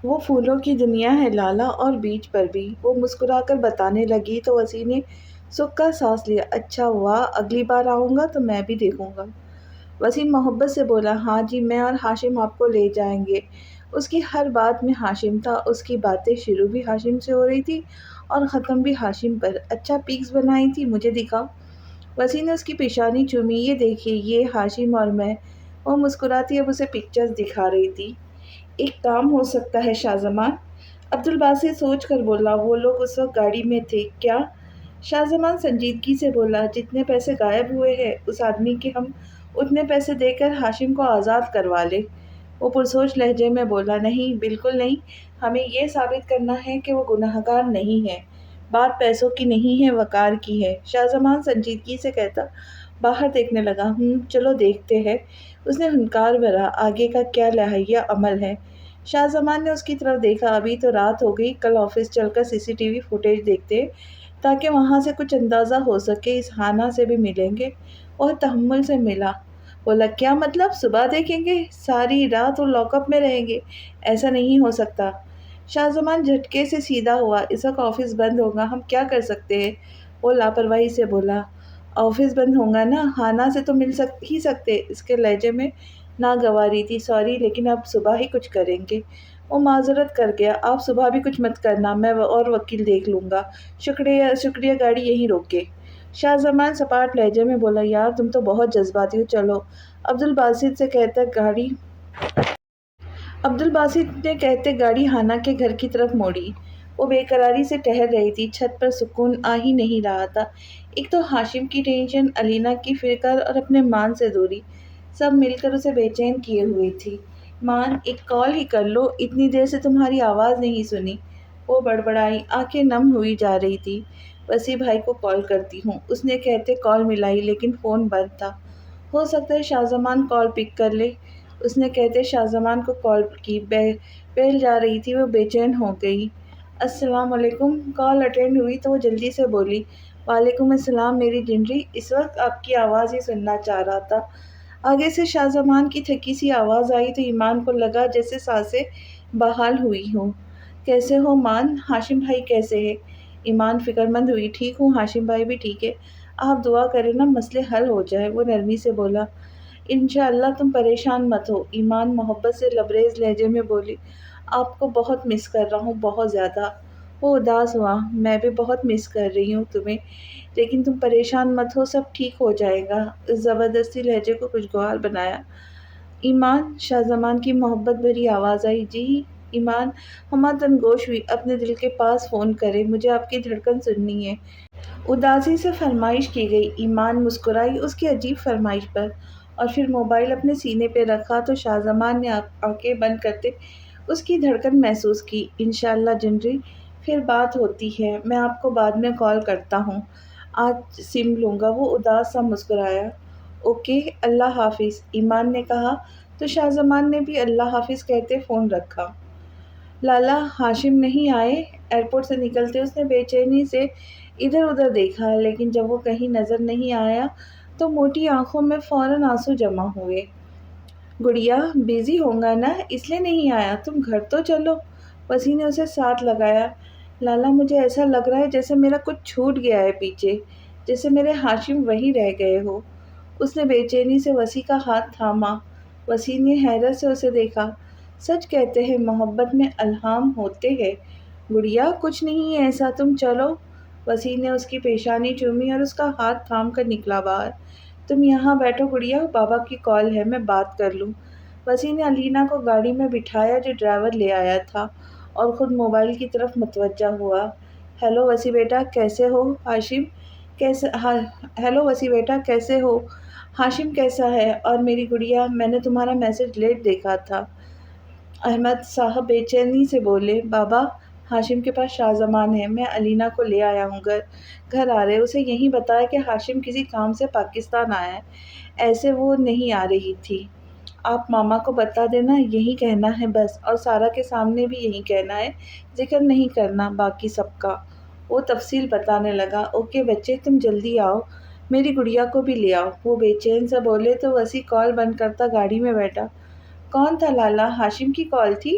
وہ پھولوں کی دنیا ہے لالا، اور بیچ پر بھی، وہ مسکرا کر بتانے لگی تو وسیع نے سکھ کا سانس لیا۔ اچھا واہ، اگلی بار آؤں گا تو میں بھی دیکھوں گا۔ وسیم محبت سے بولا، ہاں جی، میں اور ہاشم آپ کو لے جائیں گے۔ اس کی ہر بات میں ہاشم تھا، اس کی باتیں شروع بھی ہاشم سے ہو رہی تھی اور ختم بھی ہاشم پر۔ اچھا پکس بنائی تھی، مجھے دکھاؤ۔ وسیم نے اس کی پیشانی چومی۔ یہ دیکھیے، یہ ہاشم اور میں۔ وہ مسکراتی اب اسے پکچرز دکھا رہی تھی۔ ایک کام ہو سکتا ہے شاہ زمان؟ عبدالباسط سوچ کر بولا، وہ لوگ اس وقت گاڑی میں تھے کیا؟ شاہ زمان سنجیدگی سے بولا، جتنے پیسے غائب ہوئے ہیں اس آدمی کے ہم اتنے پیسے دے کر ہاشم کو آزاد کروا لے۔ وہ پرسوچ لہجے میں بولا، نہیں، بالکل نہیں، ہمیں یہ ثابت کرنا ہے کہ وہ گنہگار نہیں ہے۔ بات پیسوں کی نہیں ہے، وقار کی ہے۔ شاہ زمان سنجیدگی سے کہتا باہر دیکھنے لگا۔ چلو دیکھتے ہیں۔ اس نے ہنکار بھرا، آگے کا کیا لائحہ عمل ہے؟ شاہ زمان نے اس کی طرف دیکھا۔ ابھی تو رات ہو گئی، کل آفس چل کر سی سی ٹی وی فوٹیج دیکھتے ہیں تاکہ وہاں سے کچھ اندازہ ہو سکے۔ اس ہانا سے بھی ملیں گے۔ وہ تحمل سے ملا۔ بولا، کیا مطلب؟ صبح دیکھیں گے؟ ساری رات وہ لاک اپ میں رہیں گے؟ ایسا نہیں ہو سکتا۔ شاہ زمان جھٹکے سے سیدھا ہوا۔ اس وقت آفس بند ہوگا، ہم کیا کر سکتے ہیں؟ وہ لاپرواہی سے بولا، آفس بند ہوگا نا، ہانا سے تو مل ہی سکتے۔ اس کے لہجے میں ناگواری تھی۔ سوری، لیکن اب صبح ہی کچھ کریں گے۔ وہ معذرت کر گیا، آپ صبح بھی کچھ مت کرنا، میں اور وکیل دیکھ لوں گا۔ شکریہ، گاڑی یہیں روکے۔ شاہ زمان سپاٹ لہجے میں بولا، یار تم تو بہت جذباتی ہو، چلو۔ عبدالباسط نے کہتے گاڑی ہانا کے گھر کی طرف موڑی۔ وہ بے قراری سے ٹہل رہی تھی، چھت پر سکون آ ہی نہیں رہا تھا۔ ایک تو ہاشم کی ٹینشن، علینا کی فکر اور اپنے مان سے دوری، سب مل کر اسے بے چین کیے ہوئے تھی۔ مان، ایک کال ہی کر لو، اتنی دیر سے تمہاری آواز نہیں سنی۔ وہ بڑبڑائی، آنکھیں نم ہوئی جا رہی تھی۔ وسیع بھائی کو کال کرتی ہوں، اس نے کہتے کال ملائی لیکن فون بند تھا۔ ہو سکتا ہے شاہ زمان کال پک کر لے، اس نے کہتے شاہ زمان کو کال کی۔ بیل جا رہی تھی، وہ بے چین ہو گئی۔ السلام علیکم۔ کال اٹینڈ ہوئی تو وہ جلدی سے بولی، وعلیکم السلام میری جنری، اس وقت آپ کی آواز ہی سننا چاہ رہا تھا۔ آگے سے شاہ زمان کی تھکی سی آواز آئی تو ایمان کو لگا جیسے سانسیں بحال ہوئی ہوں۔ کیسے ہو مان؟ ہاشم بھائی کیسے ہے؟ ایمان فکر مند ہوئی۔ ٹھیک ہوں، ہاشم بھائی بھی ٹھیک ہے، آپ دعا کریں نا مسئلے حل ہو جائے۔ وہ نرمی سے بولا، انشاءاللہ، تم پریشان مت ہو۔ ایمان محبت سے لبریز لہجے میں بولی، آپ کو بہت مس کر رہا ہوں، بہت زیادہ۔ وہ اداس ہوا، میں بھی بہت مس کر رہی ہوں تمہیں، لیکن تم پریشان مت ہو، سب ٹھیک ہو جائے گا۔ اس زبردستی لہجے کو خوشگوار بنایا۔ ایمان، شاہ زمان کی محبت بھری آواز آئی۔ جی ایمان، ہما تنگوش ہوئی، اپنے دل کے پاس فون کرے، مجھے آپ کی دھڑکن سننی ہے۔ اداسی سے فرمائش کی گئی۔ ایمان مسکرائی اس کی عجیب فرمائش پر، اور پھر موبائل اپنے سینے پہ رکھا تو شاہ زمان نے آنکھیں بند کرتے اس کی دھڑکن محسوس کی۔ انشاءاللہ جنری، پھر بات ہوتی ہے، میں آپ کو بعد میں کال کرتا ہوں، آج سم لوں گا۔ وہ اداس سا مسکرایا۔ اوکے، اللہ حافظ، ایمان نے کہا تو شاہ زمان نے بھی اللہ حافظ کہتے فون رکھا۔ لالا، ہاشم نہیں آئے؟ ایئرپورٹ سے نکلتے اس نے بے چینی سے ادھر ادھر دیکھا، لیکن جب وہ کہیں نظر نہیں آیا تو موٹی آنکھوں میں فوراً آنسو جمع ہوئے۔ گڑیا، بیزی ہوگا نا، اس لیے نہیں آیا، تم گھر تو چلو۔ وسیع نے اسے ساتھ لگایا۔ لالا، مجھے ایسا لگ رہا ہے جیسے میرا کچھ چھوٹ گیا ہے پیچھے، جیسے میرے ہاشم وہیں رہ گئے ہو۔ اس نے بے چینی سے وسیع کا ہاتھ تھاما۔ وسیع نے حیرت سے اسے دیکھا۔ سچ کہتے ہیں، محبت میں الہام ہوتے ہیں۔ گڑیا، کچھ نہیں ہے ایسا، تم چلو۔ وسیع نے اس کی پیشانی چومی اور اس کا ہاتھ تھام کر نکلا باہر۔ تم یہاں بیٹھو گڑیا، بابا کی کال ہے، میں بات کر لوں۔ وسیع نے علینا کو گاڑی میں بٹھایا جو ڈرائیور لے آیا تھا، اور خود موبائل کی طرف متوجہ ہوا۔ ہیلو وسیع بیٹا، کیسے ہو؟ ہیلو وسیع بیٹا، کیسے ہو؟ ہاشم کیسا ہے؟ اور میری گڑیا، میں نے تمہارا میسج لیٹ دیکھا تھا۔ احمد صاحب بے چینی سے بولے، بابا، ہاشم کے پاس شاہ زمان ہے، میں علینا کو لے آیا ہوں، گھر آ رہے۔ اسے یہیں بتایا کہ ہاشم کسی کام سے پاکستان آیا ہے، ایسے وہ نہیں آ رہی تھی۔ آپ ماما کو بتا دینا، یہی کہنا ہے بس، اور سارا کے سامنے بھی یہی کہنا ہے، ذکر نہیں کرنا باقی سب کا۔ وہ تفصیل بتانے لگا۔ اوکے بچے، تم جلدی آؤ، میری گڑیا کو بھی لے آؤ۔ وہ بے چین سے بولے تو وسیع کال بند کرتا گاڑی میں بیٹھا۔ کون تھا لالا؟ ہاشم کی کال تھی؟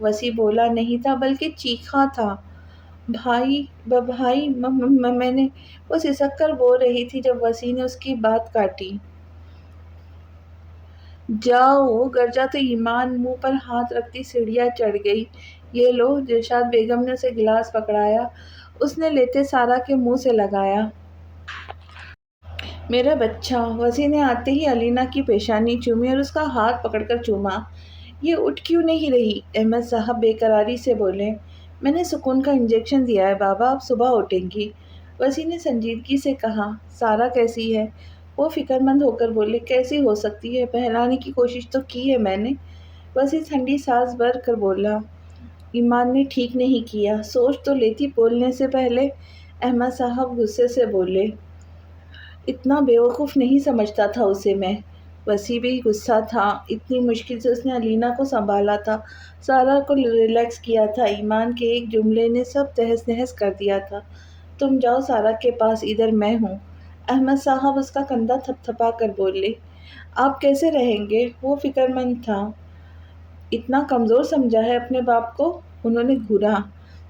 وسیع بولا نہیں تھا بلکہ چیخا تھا، بھائی بھائی میں نے، وہ سسک کر بول رہی تھی جب وسیع نے اس کی بات کاٹی۔ جاؤ گرجا تو ایمان منہ پر ہاتھ رکھتی سیڑھیاں چڑھ گئی۔ یہ لو، دلشاد بیگم نے اسے گلاس پکڑایا، اس نے لیتے سارا کے منہ سے لگایا۔ میرا بچہ، وسیع نے آتے ہی علینا کی پیشانی چومی اور اس کا ہاتھ پکڑ کر چوما۔ یہ اٹھ کیوں نہیں رہی؟ احمد صاحب بے قراری سے بولے۔ میں نے سکون کا انجیکشن دیا ہے بابا، اب صبح اٹھیں گی۔ وسیع نے سنجیدگی سے کہا۔ سارا کیسی ہے؟ وہ فکر مند ہو کر بولے۔ کیسی ہو سکتی ہے؟ بہلانے کی کوشش تو کی ہے میں نے۔ وسیع ٹھنڈی سانس بھر کر بولا۔ ایمان نے ٹھیک نہیں کیا، سوچ تو لیتی بولنے سے پہلے۔ احمد صاحب غصے سے بولے۔ اتنا بیوقوف نہیں سمجھتا تھا اسے میں۔ وسیع بھی غصہ تھا، اتنی مشکل سے اس نے علینا کو سنبھالا تھا، سارا کو ریلیکس کیا تھا، ایمان کے ایک جملے نے سب تہس نہس کر دیا تھا۔ تم جاؤ سارا کے پاس، ادھر میں ہوں۔ احمد صاحب اس کا کندھا تھپ تھپا کر بولے۔ آپ کیسے رہیں گے؟ وہ فکر مند تھا۔ اتنا کمزور سمجھا ہے اپنے باپ کو؟ انہوں نے گھورا۔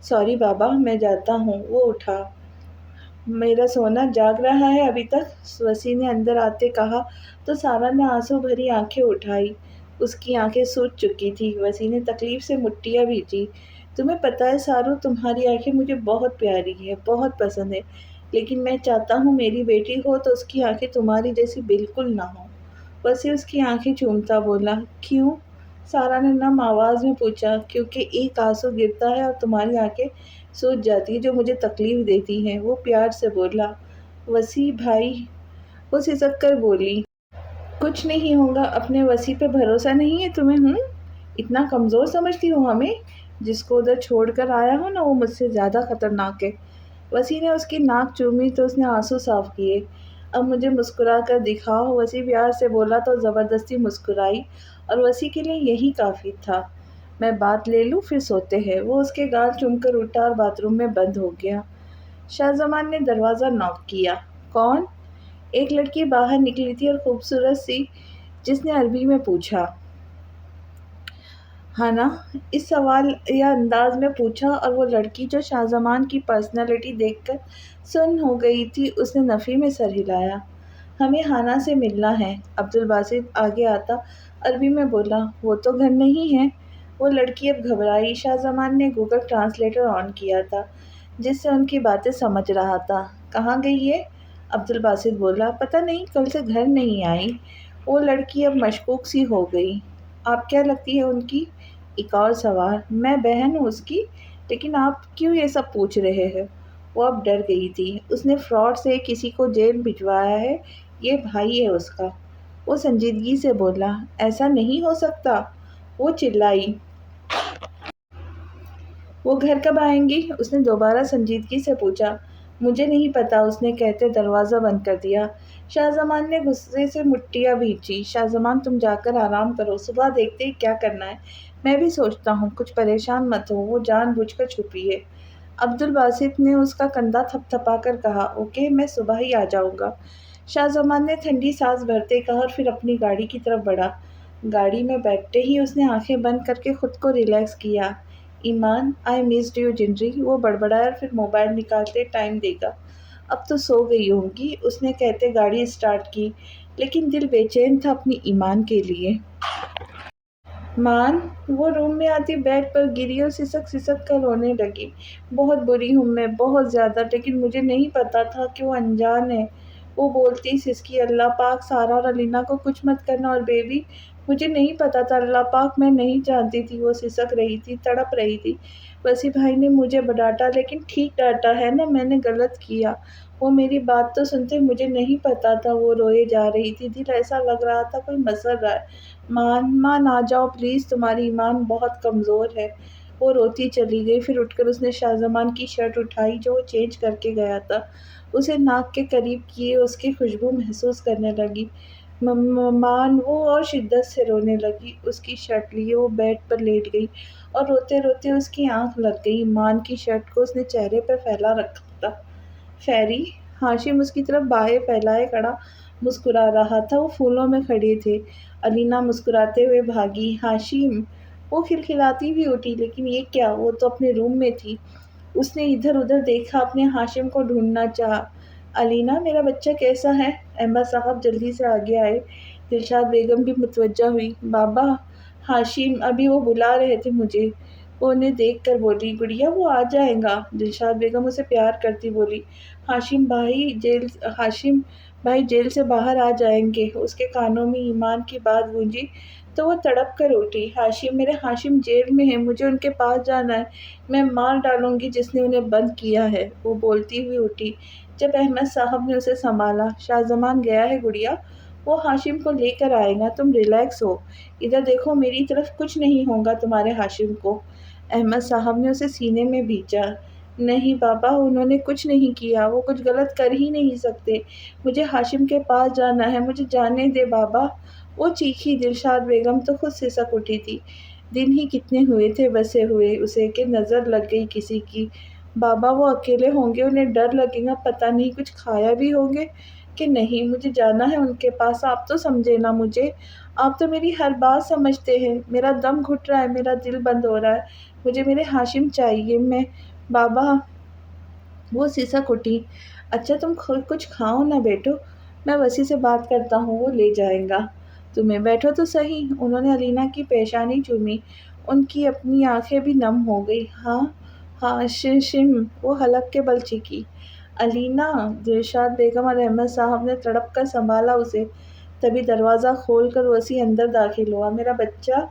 سوری بابا، میں جاتا ہوں۔ وہ اٹھا۔ میرا سونا جاگ رہا ہے ابھی تک؟ وسیع نے اندر آتے کہا تو سارا نے آنسو بھری آنکھیں اٹھائی۔ اس کی آنکھیں سوج چکی تھی۔ وسیع نے تکلیف سے مٹھیاں بھیجی۔ تمہیں پتہ ہے سارو، تمہاری آنکھیں مجھے بہت پیاری ہیں، بہت پسند ہیں، لیکن میں چاہتا ہوں میری بیٹی ہو تو اس کی آنکھیں تمہاری جیسی بالکل نہ ہوں۔ وسیع اس کی آنکھیں چومتا بولا۔ کیوں؟ سارا نے نم آواز میں پوچھا۔ کیونکہ ایک آنسو گرتا ہے اور تمہاری آنکھیں سوج جاتی ہیں جو مجھے تکلیف دیتی ہیں، وہ پیار سے بولا۔ وسیع بھائی، وہ سسک کر بولی۔ کچھ نہیں ہوگا، اپنے وسیع پہ بھروسہ نہیں ہے تمہیں؟ اتنا کمزور سمجھتی ہو ہمیں؟ جس کو ادھر چھوڑ کر آیا ہو نا، وہ مجھ سے زیادہ خطرناک ہے۔ وسیع نے اس کی ناک چومی تو اس نے آنسو صاف کیے۔ اب مجھے مسکرا کر دکھاؤ، وسیع پیار سے بولا تو زبردستی مسکرائی، اور وسیع کے لیے یہی کافی تھا۔ میں بات لے لوں پھر سوتے ہیں۔ وہ اس کے گال چوم کر اٹھا اور باتھ روم میں بند ہو گیا۔ شاہ زمان نے دروازہ ناک کیا۔ کون؟ ایک لڑکی باہر نکلی تھی اور خوبصورت سی، جس نے عربی میں پوچھا۔ ہانا، اس سوال یا انداز میں پوچھا، اور وہ لڑکی جو شاہ زمان کی پرسنالٹی دیکھ کر سن ہو گئی تھی، اس نے نفی میں سر ہلایا۔ ہمیں ہانا سے ملنا ہے۔ عبدالباسط آگے آتا عربی میں بولا۔ وہ تو گھر نہیں ہے۔ وہ لڑکی اب گھبرائی۔ شاہ زمان نے گوگل ٹرانسلیٹر آن کیا تھا، جس سے ان کی باتیں سمجھ رہا تھا۔ کہاں گئی ہے؟ عبدالباسط بولا۔ پتہ نہیں، کل سے گھر نہیں آئی۔ وہ لڑکی اب مشکوک سی ہو گئی۔ آپ کیا لگتی ہے ان کی؟ ایک اور سوال۔ میں بہن ہوں اس کی، لیکن آپ کیوں یہ سب پوچھ رہے ہیں؟ وہ اب ڈر گئی تھی۔ اس نے فراڈ سے کسی کو جیل بھجوایا ہے، یہ بھائی ہے اس کا۔ وہ سنجیدگی سے بولا۔ ایسا نہیں ہو سکتا، وہ چلائی۔ وہ گھر کب آئیں گی؟ اس نے دوبارہ سنجیدگی سے پوچھا۔ مجھے نہیں پتا، اس نے کہتے دروازہ بند کر دیا۔ شاہ زمان نے غصے سے مٹھیاں بھیجی۔ شاہ زمان تم جا کر آرام کرو، صبح دیکھتے ہیں کیا کرنا ہے۔ میں بھی سوچتا ہوں، کچھ پریشان مت ہو، وہ جان بوجھ کر چھپی ہے۔ عبدالباسط نے اس کا کندھا تھپ تھپا کر کہا۔ اوکے، میں صبح ہی آ جاؤں گا۔ شاہ زمان نے ٹھنڈی سانس بھرتے کہا اور پھر اپنی گاڑی کی طرف بڑھا۔ گاڑی میں بیٹھتے ہی اس نے آنکھیں بند کر کے خود کو ریلیکس کیا۔ ایمان، آئی مسڈ یو جنری، وہ بڑبڑایا اور پھر موبائل نکالتے ٹائم دیکھا۔ اب تو سو گئی ہوں گی، اس نے کہتے گاڑی اسٹارٹ کی، لیکن دل بے چین تھا اپنی ایمان کے لیے۔ مان، وہ روم میں آتی بیڈ پر گری اور سسک سسک کر رونے لگی۔ بہت بری ہوں میں، بہت زیادہ، لیکن مجھے نہیں پتا تھا کہ وہ انجان ہے۔ وہ بولتی سسکی، اللہ پاک سارا اور علینا کو کچھ مت کرنا، اور بیبی، مجھے نہیں پتا تھا اللہ پاک، میں نہیں جانتی تھی۔ وہ سسک رہی تھی، تڑپ رہی تھی۔ وسیع بھائی نے مجھے ڈانٹا، لیکن ٹھیک ڈانٹا ہے نا، میں نے غلط کیا۔ وہ میری بات تو سنتے، مجھے نہیں پتا تھا۔ وہ روئے جا رہی تھی، دل ایسا لگ رہا تھا کوئی مسل رہا ہے۔ مان آ جاؤ پلیز، تمہاری ایمان بہت کمزور ہے۔ وہ روتی چلی گئی۔ پھر اٹھ کر اس نے شاہ زمان کی شرٹ اٹھائی جو وہ چینج کر کے گیا تھا، اسے ناک کے قریب کیے، اس کی خوشبو محسوس کرنے لگی۔ مان، وہ اور شدت سے رونے لگی۔ اس کی شرٹ لیے وہ بیڈ پر لیٹ گئی اور روتے روتے اس کی آنکھ لگ گئی۔ مان کی شرٹ کو اس نے چہرے پر پھیلا رکھا تھا۔ فیری، ہاشم اس کی طرف باہیں پھیلائے کھڑا مسکرا رہا تھا۔ وہ پھولوں میں کھڑے تھے۔ علینا مسکراتے ہوئے بھاگی۔ ہاشم، وہ کھلکھلاتی ہوئی اٹھی، لیکن یہ کیا، وہ تو اپنے روم میں تھی۔ اس نے ادھر ادھر دیکھا، اپنے ہاشم کو ڈھونڈنا چاہا۔ علینا، میرا بچہ کیسا ہے؟ احمد صاحب جلدی سے آگے آئے۔ دلشاد بیگم بھی متوجہ ہوئی۔ بابا، ہاشم، ابھی وہ بلا رہے تھے مجھے۔ وہ انہیں دیکھ کر بولی، گڑیا وہ آ جائے گا۔ دلشاد بیگم اسے پیار کرتی بولی، ہاشم بھائی جیل سے باہر آ جائیں گے۔ اس کے کانوں میں ایمان کی بات گونجی تو وہ تڑپ کر اٹھی۔ ہاشم، میرے ہاشم جیل میں ہیں، مجھے ان کے پاس جانا ہے، میں مار ڈالوں گی جس نے انہیں بند کیا ہے۔ وہ بولتی ہوئی اٹھی جب احمد صاحب نے اسے سنبھالا۔ شاہ زمان گیا ہے گڑیا، وہ ہاشم کو لے کر آئے گا، تم ریلیکس ہو۔ ادھر دیکھو، میری طرف کچھ نہیں ہوگا تمہارے ہاشم کو۔ احمد صاحب نے اسے سینے میں بھیجا۔ نہیں بابا، انہوں نے کچھ نہیں کیا، وہ کچھ غلط کر ہی نہیں سکتے۔ مجھے ہاشم کے پاس جانا ہے، مجھے جانے دے بابا، وہ چیخی۔ دلشاد بیگم تو خود سسک اٹھی تھی۔ دن ہی کتنے ہوئے تھے بسے ہوئے اسے کہ نظر لگ گئی کسی کی۔ بابا وہ اکیلے ہوں گے، انہیں ڈر لگے گا، پتہ نہیں کچھ کھایا بھی ہوں گے کہ نہیں۔ مجھے جانا ہے ان کے پاس، آپ تو سمجھے نا مجھے، آپ تو میری ہر بات سمجھتے ہیں۔ میرا دم گھٹ رہا ہے، میرا دل بند ہو رہا ہے، مجھے میرے ہاشم چاہیے۔ میں بابا، وہ سسک اٹھی۔ اچھا تم خود کچھ کھاؤ نا بیٹو، میں وسیع سے بات کرتا ہوں، وہ لے جائیں گا تمہیں، بیٹھو تو صحیح۔ انہوں نے علینا کی پیشانی چومی، ان کی اپنی آنکھیں بھی نم ہو گئی۔ ہاں ہاشم، وہ حلق کے بل چیخی۔ علینا، دلشاد بیگم اور احمد صاحب نے تڑپ کر سنبھالا اسے۔ تبھی دروازہ کھول کر وسیع اندر داخل ہوا۔ میرا بچہ،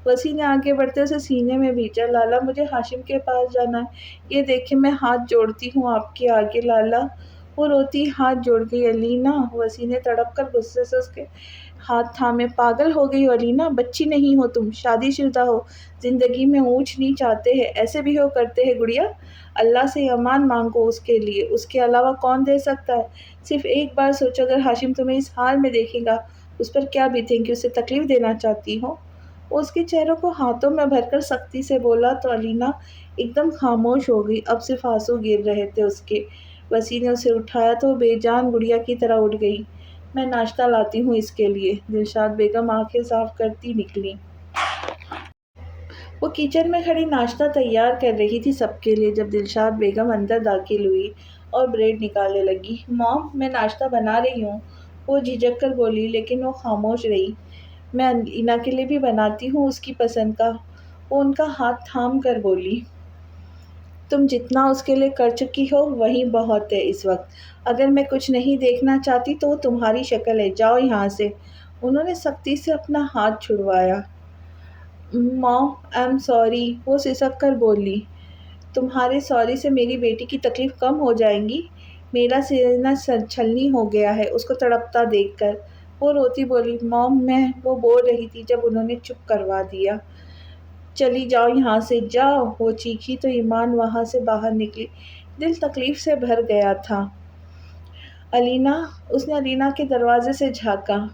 وسیع نے آگے بڑھتے اسے سینے میں بھیجا۔ لالا، مجھے ہاشم کے پاس جانا ہے، یہ دیکھیں میں ہاتھ جوڑتی ہوں آپ کے آگے لالا۔ وہ روتی ہاتھ جوڑ گئی۔ علینا، وسیع نے تڑپ کر غصے سے اس کے ہاتھ تھامے۔ پاگل ہو گئی ہو علینا، بچی نہیں ہو تم، شادی شدہ ہو، زندگی میں اونچ نیچ آتے ہیں، ایسے بھی ہو کرتے ہیں گڑیا۔ اللہ سے امان مانگو اس کے لیے، اس کے علاوہ کون دے سکتا ہے؟ صرف ایک بار سوچو، اگر ہاشم تمہیں اس حال میں دیکھے گا اس پر کیا بیتیں گی؟ اسے تکلیف دینا چاہتی ہو؟ وہ اس کے چہروں کو ہاتھوں میں بھر کر سختی سے بولا تو علینا ایک دم خاموش ہو گئی، اب صرف آنسو گر رہے تھے اس کے۔ وسیع نے اسے اٹھایا تو وہ بے جان گڑیا کی طرح اٹھ گئی۔ میں ناشتہ لاتی ہوں اس کے لیے۔ دلشاد بیگم آنکھیں صاف کرتی نکلی۔ وہ کچن میں کھڑی ناشتہ تیار کر رہی تھی سب کے لیے جب دلشاد بیگم اندر داخل ہوئی اور بریڈ نکالنے لگی۔ مام، میں ناشتہ بنا رہی ہوں، وہ جھجک کر بولی، لیکن وہ خاموش رہی۔ میں علینا کے لیے بھی بناتی ہوں، اس کی پسند کا، وہ ان کا ہاتھ تھام کر بولی۔ تم جتنا اس کے لیے کر چکی ہو وہی بہت ہے اس وقت، اگر میں کچھ نہیں دیکھنا چاہتی تو وہ تمہاری شکل ہے، جاؤ یہاں سے۔ انہوں نے سختی سے اپنا ہاتھ چھڑوایا۔ مام، آئی ایم سوری، وہ سسک کر بولی۔ تمہارے سوری سے میری بیٹی کی تکلیف کم ہو جائے گی؟ میرا سینہ چھلنی ہو گیا ہے اس کو تڑپتا دیکھ کر، وہ روتی بولی۔ مام، وہ بول رہی تھی جب انہوں نے چپ کروا دیا۔ چلی جاؤ یہاں سے، جاؤ، وہ چیخی تو ایمان وہاں سے باہر نکلی۔ دل تکلیف سے بھر گیا تھا۔ علینا، اس نے علینا کے دروازے سے جھانکا۔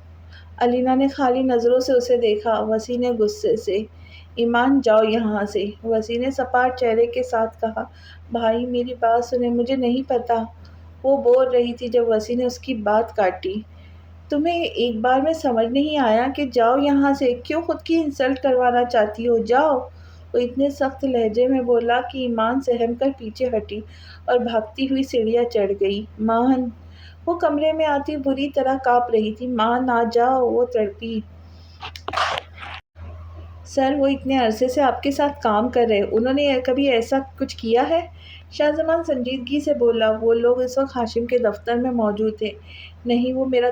علینا نے خالی نظروں سے اسے دیکھا۔ وسیع نے غصے سے، ایمان جاؤ یہاں سے، وسیع نے سپاٹ چہرے کے ساتھ کہا۔ بھائی میری بات سنیں، مجھے نہیں پتا، وہ بول رہی تھی جب وسیع نے اس کی بات کاٹی۔ تمہیں ایک بار میں سمجھ نہیں آیا کہ جاؤ یہاں سے، کیوں خود کی انسلٹ کروانا چاہتی ہو؟ جاؤ، وہ اتنے سخت لہجے میں بولا کہ ایمان سہم کر پیچھے ہٹی اور بھاگتی ہوئی سیڑھیاں چڑھ گئی۔ مان، وہ کمرے میں آتی بری طرح کانپ رہی تھی۔ مان آ جاؤ، وہ تڑپی۔ سر، وہ اتنے عرصے سے آپ کے ساتھ کام کر رہے، انہوں نے کبھی ایسا کچھ کیا ہے؟ شاہ زمان سنجیدگی سے بولا۔ وہ لوگ اس وقت ہاشم کے دفتر میں موجود تھے۔ نہیں، وہ میرا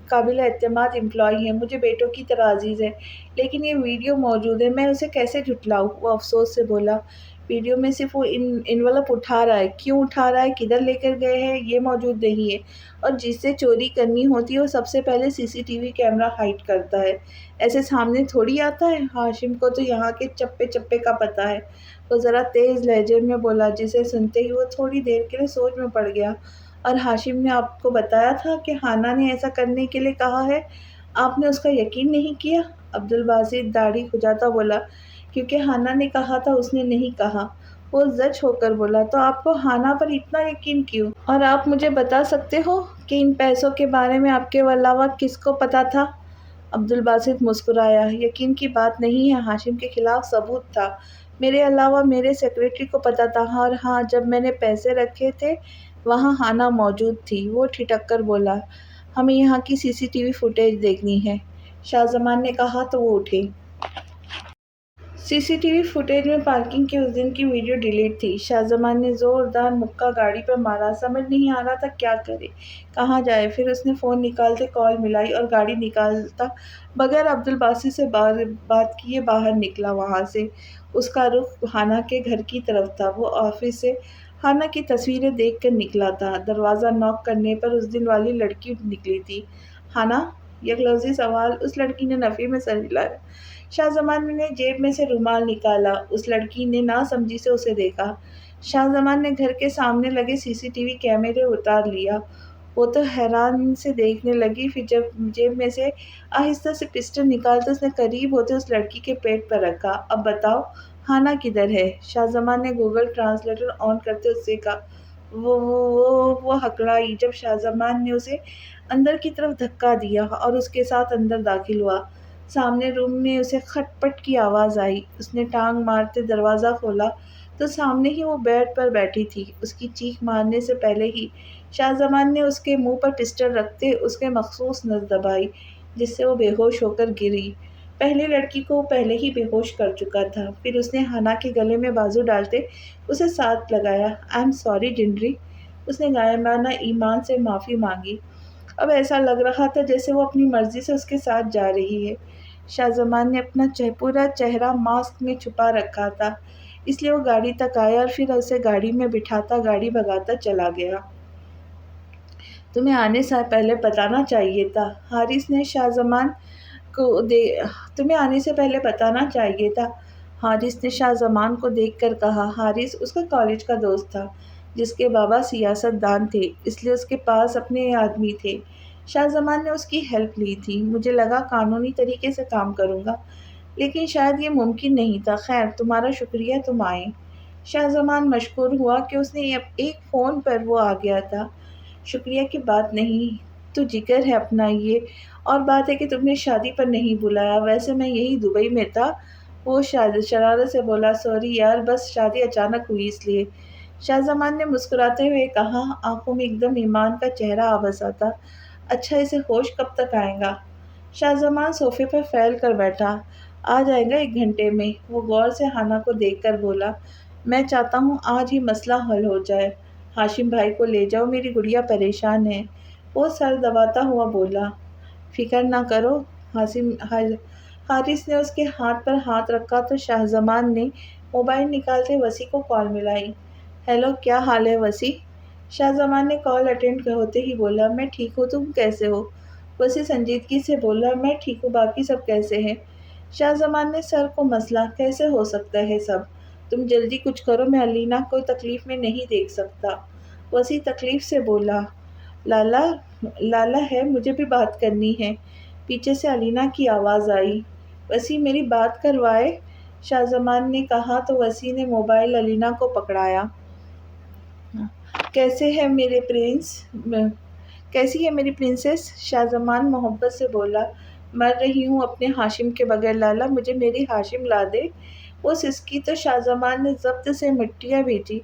قابل اعتماد امپلائی ہے، مجھے بیٹوں کی طرح عزیز ہے، لیکن یہ ویڈیو موجود ہے، میں اسے کیسے جھٹلاؤں؟ وہ افسوس سے بولا۔ ویڈیو میں صرف وہ انویلپ اٹھا رہا ہے، کیوں اٹھا رہا ہے، کدھر لے کر گئے ہیں، یہ موجود نہیں ہے، اور جس سے چوری کرنی ہوتی ہے وہ سب سے پہلے CCTV camera hide کرتا ہے، ایسے سامنے تھوڑی آتا ہے۔ ہاشم کو تو یہاں کے چپے چپے کا پتہ ہے، وہ ذرا تیز لہجے میں بولا، جسے سنتے ہی وہ تھوڑی دیر کے لیے سوچ میں پڑ گیا۔ اور ہاشم نے آپ کو بتایا تھا کہ ہانا نے ایسا کرنے کے لیے کہا ہے، آپ نے اس کا یقین نہیں کیا؟ عبدالباسط داڑھی کھجاتا بولا۔ کیونکہ ہانا نے کہا تھا، اس نے نہیں کہا، وہ زج ہو کر بولا۔ تو آپ کو ہانا پر اتنا یقین کیوں؟ اور آپ مجھے بتا سکتے ہو کہ ان پیسوں کے بارے میں آپ کے علاوہ کس کو پتہ تھا؟ عبدالباسط مسکرایا۔ یقین کی بات نہیں ہے، ہاشم کے خلاف ثبوت تھا۔ میرے علاوہ میرے سیکریٹری کو پتہ تھا، اور ہاں، جب میں نے پیسے رکھے تھے وہاں ہانا موجود تھی۔ وہ ٹھٹک کر بولا، ہمیں یہاں کی سی سی ٹی وی فوٹیج دیکھنی ہے۔ شاہ زمان نے کہا تو وہ اٹھے۔ سی سی ٹی وی فوٹیج میں پارکنگ کے اس دن کی ویڈیو ڈیلیٹ تھی۔ شاہ زمان نے زوردار مکہ گاڑی پر مارا۔ سمجھ نہیں آ رہا تھا کیا کرے، کہاں جائے۔ پھر اس نے فون نکالتے کال ملائی اور گاڑی نکالتا بغیر عبدالباسط سے بات کیے باہر نکلا۔ وہاں سے اس کا رخ ہانا کے گھر کی طرف تھا۔ وہ آفس سے ہانا کی تصویریں دیکھ کر نکلا تھا۔ دروازہ نوک کرنے پر اس دن والی لڑکی نکلی تھی۔ ہانا؟ یک لفظی سوال۔ اس لڑکی نے نفی میں سر ہلایا۔ شاہ زمان نے جیب میں سے رومال نکالا۔ اس لڑکی نے ناسمجھی سے اسے دیکھا۔ شاہ زمان نے گھر کے سامنے لگے سی سی ٹی وی کیمرے اتار لیا۔ وہ تو حیران سے دیکھنے لگی، پھر جیب میں سے آہستہ سے پسٹل نکالتے اس نے قریب ہوتے اس لڑکی کے پیٹ پر رکھا۔ اب بتاؤ ہانا کدھر ہے؟ شاہ زمان نے گوگل ٹرانسلیٹر آن کرتے اس سے کہا۔ وہ ہکڑائی جب شاہ زمان نے اسے اندر کی طرف دھکا دیا اور اس کے ساتھ اندر داخل ہوا۔ سامنے روم میں اسے کھٹ پٹ کی آواز آئی۔ اس نے ٹانگ مارتے دروازہ کھولا تو سامنے ہی وہ بیڈ پر بیٹھی تھی۔ اس کی چیخ مارنے سے پہلے ہی شاہ زمان نے اس کے منہ پر پسٹل رکھتے اس کے مخصوص نس دبائی، جس سے وہ بے ہوش ہو کر گری۔ پہلی لڑکی کو وہ پہلے ہی بے ہوش کر چکا تھا۔ پھر اس نے ہانا کے گلے میں بازو ڈالتے اسے ساتھ لگایا۔ I am sorry ڈنڈری۔ اس نے غائبانہ ایمان سے معافی مانگی۔ اب ایسا لگ رہا تھا جیسے وہ اپنی مرضی سے اس کے ساتھ جا رہی ہے۔ شاہ زمان نے اپنا پورا چہرہ ماسک میں چھپا رکھا تھا، اس لیے وہ گاڑی تک آیا اور پھر اسے گاڑی میں بٹھاتا گاڑی بھگاتا چلا گیا۔ تمہیں آنے سے پہلے بتانا چاہیے تھا، حارث نے شاہ زمان تمہیں آنے سے پہلے بتانا چاہیے تھا، حارث نے شاہ زمان کو دیکھ کر کہا۔ حارث اس کا کالج کا دوست تھا، جس کے بابا سیاست دان تھے، اس لیے اس کے پاس اپنے آدمی تھے۔ شاہ زمان نے اس کی ہیلپ لی تھی۔ مجھے لگا قانونی طریقے سے کام کروں گا، لیکن شاید یہ ممکن نہیں تھا۔ خیر، تمہارا شکریہ تم آئے۔ شاہ زمان مشکور ہوا کہ اس نے ایک فون پر وہ آ گیا تھا۔ شکریہ کی بات نہیں، تو جگر ہے اپنا یہ، اور بات ہے کہ تم نے شادی پر نہیں بلایا، ویسے میں یہی دبئی میں تھا۔ وہ شرارت سے بولا، سوری یار، بس شادی اچانک ہوئی اس لیے۔ شاہ زمان نے مسکراتے ہوئے کہا، آنکھوں میں ایک دم ایمان کا چہرہ آ بسا تھا۔ اچھا، اسے ہوش کب تک آئے گا؟ شاہ زمان صوفے پر پھیل کر بیٹھا۔ آ جائے گا 1 گھنٹے میں۔ وہ غور سے ہانا کو دیکھ کر بولا، میں چاہتا ہوں آج ہی مسئلہ حل ہو جائے۔ ہاشم بھائی کو لے جاؤ، میری گڑیا پریشان ہے۔ وہ سر دباتا ہوا بولا، فکر نہ کرو۔ حارث نے اس کے ہاتھ پر ہاتھ رکھا تو شاہ زمان نے موبائل نکالتے وسیع کو کال ملائی۔ ہیلو، کیا حال ہے وسیع؟ شاہ زمان نے کال اٹینڈ ہوتے ہی بولا، میں ٹھیک ہوں، تم کیسے ہو؟ وسیع سنجیدگی سے بولا، میں ٹھیک ہوں، باقی سب کیسے ہیں؟ شاہ زمان نے سر کو مسلا، کیسے ہو سکتا ہے سب؟ تم جلدی کچھ کرو، میں علینا کو تکلیف میں نہیں دیکھ سکتا۔ وسیع تکلیف سے بولا، لالا ہے، مجھے بھی بات کرنی ہے۔ پیچھے سے علینا کی آواز آئی۔ وسیع میری بات کروائے؟ شاہ زمان نے کہا تو وسیع نے موبائل علینا کو پکڑایا۔ کیسی ہے میری پرنسس؟ شاہ زمان محبت سے بولا، مر رہی ہوں اپنے ہاشم کے بغیر، لالا مجھے میری ہاشم لا دے۔ وہ سسکی تو شاہ زمان نے ضبط سے مٹیاں بھیجی۔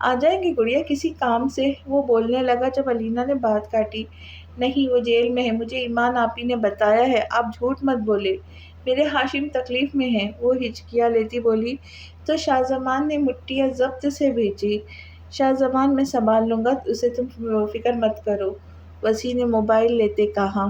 آ جائیں گے گڑیا کسی کام سے؟ وہ بولنے لگا جب علینا نے بات کاٹی۔ نہیں، وہ جیل میں ہے، مجھے ایمان آپی نے بتایا ہے، آپ جھوٹ مت بولے، میرے ہاشم تکلیف میں ہیں۔ وہ ہچکیاں لیتی بولی تو شاہ زمان نے مٹیاں ضبط سے بھیجی۔ شاہ زمان میں سنبھال لوں گا اسے، تم فکر مت کرو، وسیع نے موبائل لیتے کہا۔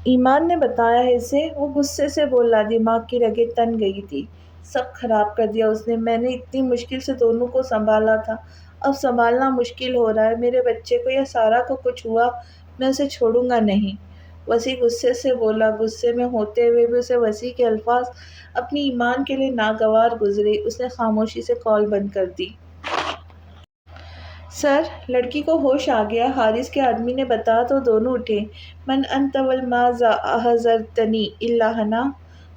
ایمان نے بتایا ہے اسے؟ وہ غصے سے بولا، دماغ کی رگیں تن گئی تھی، سب خراب کر دیا اس نے، میں نے اتنی مشکل سے دونوں کو سنبھالا تھا، اب سنبھالنا مشکل ہو رہا ہے، میرے بچے کو یا سارا کو کچھ ہوا میں اسے چھوڑوں گا نہیں۔ وسیع غصے سے بولا۔ غصے میں ہوتے ہوئے بھی اسے وسیع کے الفاظ اپنی ایمان کے لیے ناگوار گزرے۔ اس نے خاموشی سے کال بند کر دی۔ سر، لڑکی کو ہوش آ گیا، حارث کے آدمی نے بتایا تو دونوں اٹھے۔ من انت وماذا احضرتنی الا ہنا؟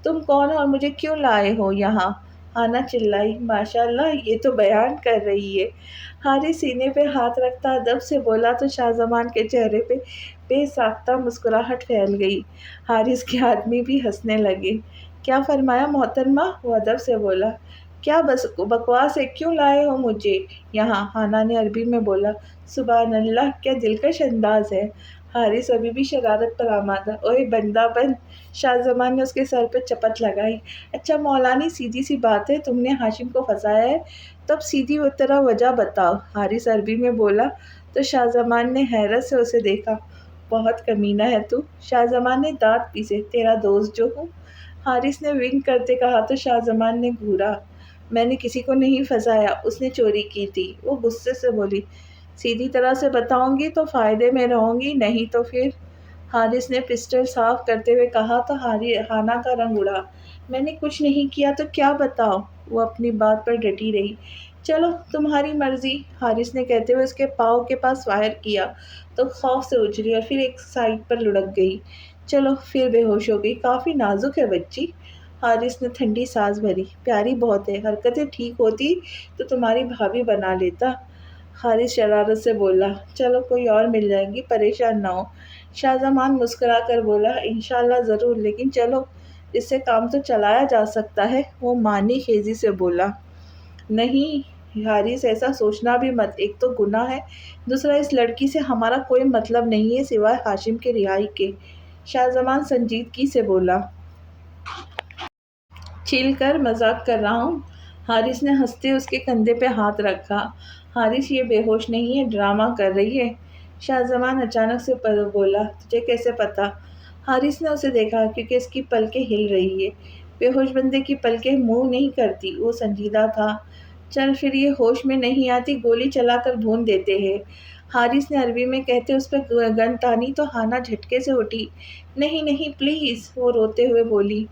تم کون اور مجھے کیوں لائے ہو یہاں؟ ہانا چلائی، ماشاءاللہ، یہ تو بیان کر رہی ہے۔ حارث سینے پہ ہاتھ رکھتا ادب سے بولا تو شاہ زمان کے چہرے پہ بے ساختہ مسکراہٹ پھیل گئی۔ حارث کے آدمی بھی ہنسنے لگے۔ کیا فرمایا محترمہ؟ وہ ادب سے بولا۔ کیا بکواس ہے، کیوں لائے ہو مجھے یہاں؟ ہانا نے عربی میں بولا۔ سبحان اللہ، کیا دلکش انداز ہے۔ حارث ابھی بھی شرارت پر آمادہ۔ اوئے بندہ بند! شاہ زمان نے اس کے سر پہ چپت لگائی۔ اچھا مولانی، سیدھی سی بات ہے، تم نے ہاشم کو پھنسایا ہے، تب سیدھی طرح وجہ بتاؤ۔ حارث عربی میں بولا تو شاہ زمان نے حیرت سے اسے دیکھا۔ بہت کمینہ ہے تو۔ شاہ زمان نے دانت پیسے۔ تیرا دوست جو ہوں؟ حارث نے ونک کرتے کہا تو شاہ زمان نے گھورا۔ میں نے کسی کو نہیں پھنسایا، اس نے چوری کی تھی۔ وہ غصے سے بولی۔ سیدھی طرح سے بتاؤں گی تو فائدے میں رہوں گی، نہیں تو پھر؟ حارث نے پسٹل صاف کرتے ہوئے کہا تو ہانا کا رنگ اڑا۔ میں نے کچھ نہیں کیا تو کیا بتاؤ؟ وہ اپنی بات پر ڈٹی رہی۔ چلو تمہاری مرضی، حارث نے کہتے ہوئے اس کے پاؤں کے پاس فائر کیا تو خوف سے اچھلی اور پھر ایک سائڈ پر لڑک گئی۔ چلو پھر بے ہوش ہو گئی۔ کافی نازک ہے بچی۔ حارث نے ٹھنڈی سانس بھری۔ پیاری بہت ہے، حرکتیں ٹھیک ہوتی تو تمہاری بھابھی بنا لیتا۔ حارث شرارت سے بولا۔ چلو کوئی اور مل جائے گی، پریشان نہ ہو۔ شاہ زمان مسکرا کر بولا۔ انشاءاللہ ضرور، لیکن چلو اس سے کام تو چلایا جا سکتا ہے۔ وہ معنی خیزی سے بولا۔ نہیں حارث، ایسا سوچنا بھی مت، ایک تو گناہ ہے، دوسرا اس لڑکی سے ہمارا کوئی مطلب نہیں ہے سوائے ہاشم کے رہائی کے۔ شاہ زمان سنجیدگی سے بولا۔ چل کر مذاق کر رہا ہوں۔ حارث نے ہنستے اس کے کندھے پہ ہاتھ رکھا۔ حارث یہ بے ہوش نہیں ہے، ڈرامہ کر رہی ہے۔ شاہ زمان اچانک سے بولا۔ تجھے کیسے پتا؟ حارث نے اسے دیکھا کیونکہ اس کی پلکیں ہل رہی ہے۔ بے ہوش بندے کی پلکیں موو نہیں کرتی۔ وہ سنجیدہ تھا۔ چل پھر یہ ہوش میں نہیں آتی، گولی چلا کر بھون دیتے ہیں۔ حارث نے عربی میں کہتے اس پہ گن تانی تو ہانا جھٹکے سے اٹھی۔ نہیں نہیں پلیز، وہ روتے ہوئے بولی۔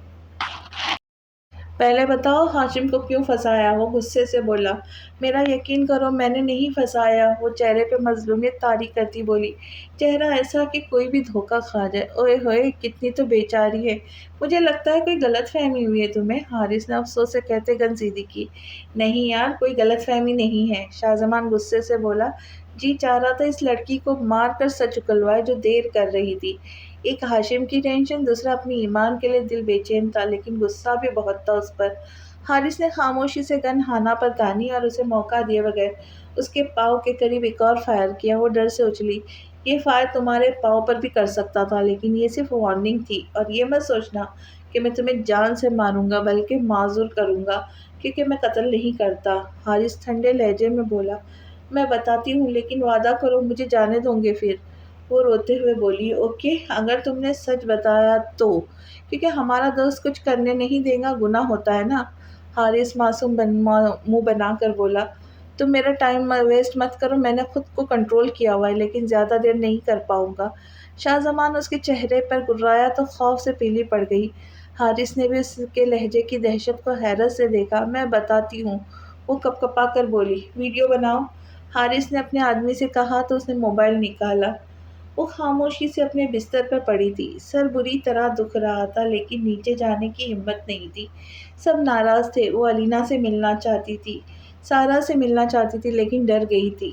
پہلے بتاؤ ہاشم کو کیوں پھنسایا؟ وہ غصے سے بولا۔ میرا یقین کرو، میں نے نہیں پھنسایا، وہ چہرے پہ مظلومیت طاری کرتی بولی۔ چہرہ ایسا کہ کوئی بھی دھوکہ کھا جائے۔ اوئے ہوئے کتنی تو بیچاری ہے، مجھے لگتا ہے کوئی غلط فہمی ہوئی ہے تمہیں۔ حارث نے افسوس سے کہتے گن سیدھی کی۔ نہیں یار، کوئی غلط فہمی نہیں ہے، شاہ زمان غصے سے بولا۔ جی چاہ رہا تھا اس لڑکی کو مار کر سچ اکلوائے جو دیر کر رہی تھی۔ ایک ہاشم کی ٹینشن، دوسرا اپنی ایمان کے لیے دل بے چین تھا، لیکن غصہ بھی بہت تھا اس پر۔ حارث نے خاموشی سے گن ہانا پر تانی اور اسے موقع دیے بغیر اس کے پاؤں کے قریب ایک اور فائر کیا۔ وہ ڈر سے اچھلی۔ یہ فائر تمہارے پاؤں پر بھی کر سکتا تھا، لیکن یہ صرف وارننگ تھی، اور یہ مت سوچنا کہ میں تمہیں جان سے ماروں گا، بلکہ معذور کروں گا، کیونکہ میں قتل نہیں کرتا۔ حارث ٹھنڈے لہجے میں بولا۔ میں بتاتی ہوں، لیکن وعدہ کرو مجھے جانے دوں گے پھر؟ وہ روتے ہوئے بولی۔ اوکے، اگر تم نے سچ بتایا تو، کیونکہ ہمارا دوست کچھ کرنے نہیں دے گا، گناہ ہوتا ہے نا۔ حارث معصوم منہ بنا کر بولا۔ تم میرا ٹائم ویسٹ مت کرو، میں نے خود کو کنٹرول کیا ہوا ہے، لیکن زیادہ دیر نہیں کر پاؤں گا۔ شاہ زمان اس کے چہرے پر گرایا تو خوف سے پیلی پڑ گئی۔ حارث نے بھی اس کے لہجے کی دہشت کو حیرت سے دیکھا۔ میں بتاتی ہوں، وہ کپ کپا کر بولی۔ ویڈیو بناؤ، حارث نے اپنے آدمی سے کہا تو اس نے موبائل نکالا۔ وہ خاموشی سے اپنے بستر پر پڑی تھی۔ سر بری طرح دکھ رہا تھا، لیکن نیچے جانے کی ہمت نہیں تھی۔ سب ناراض تھے۔ وہ علینا سے ملنا چاہتی تھی، سارا سے ملنا چاہتی تھی، لیکن ڈر گئی تھی۔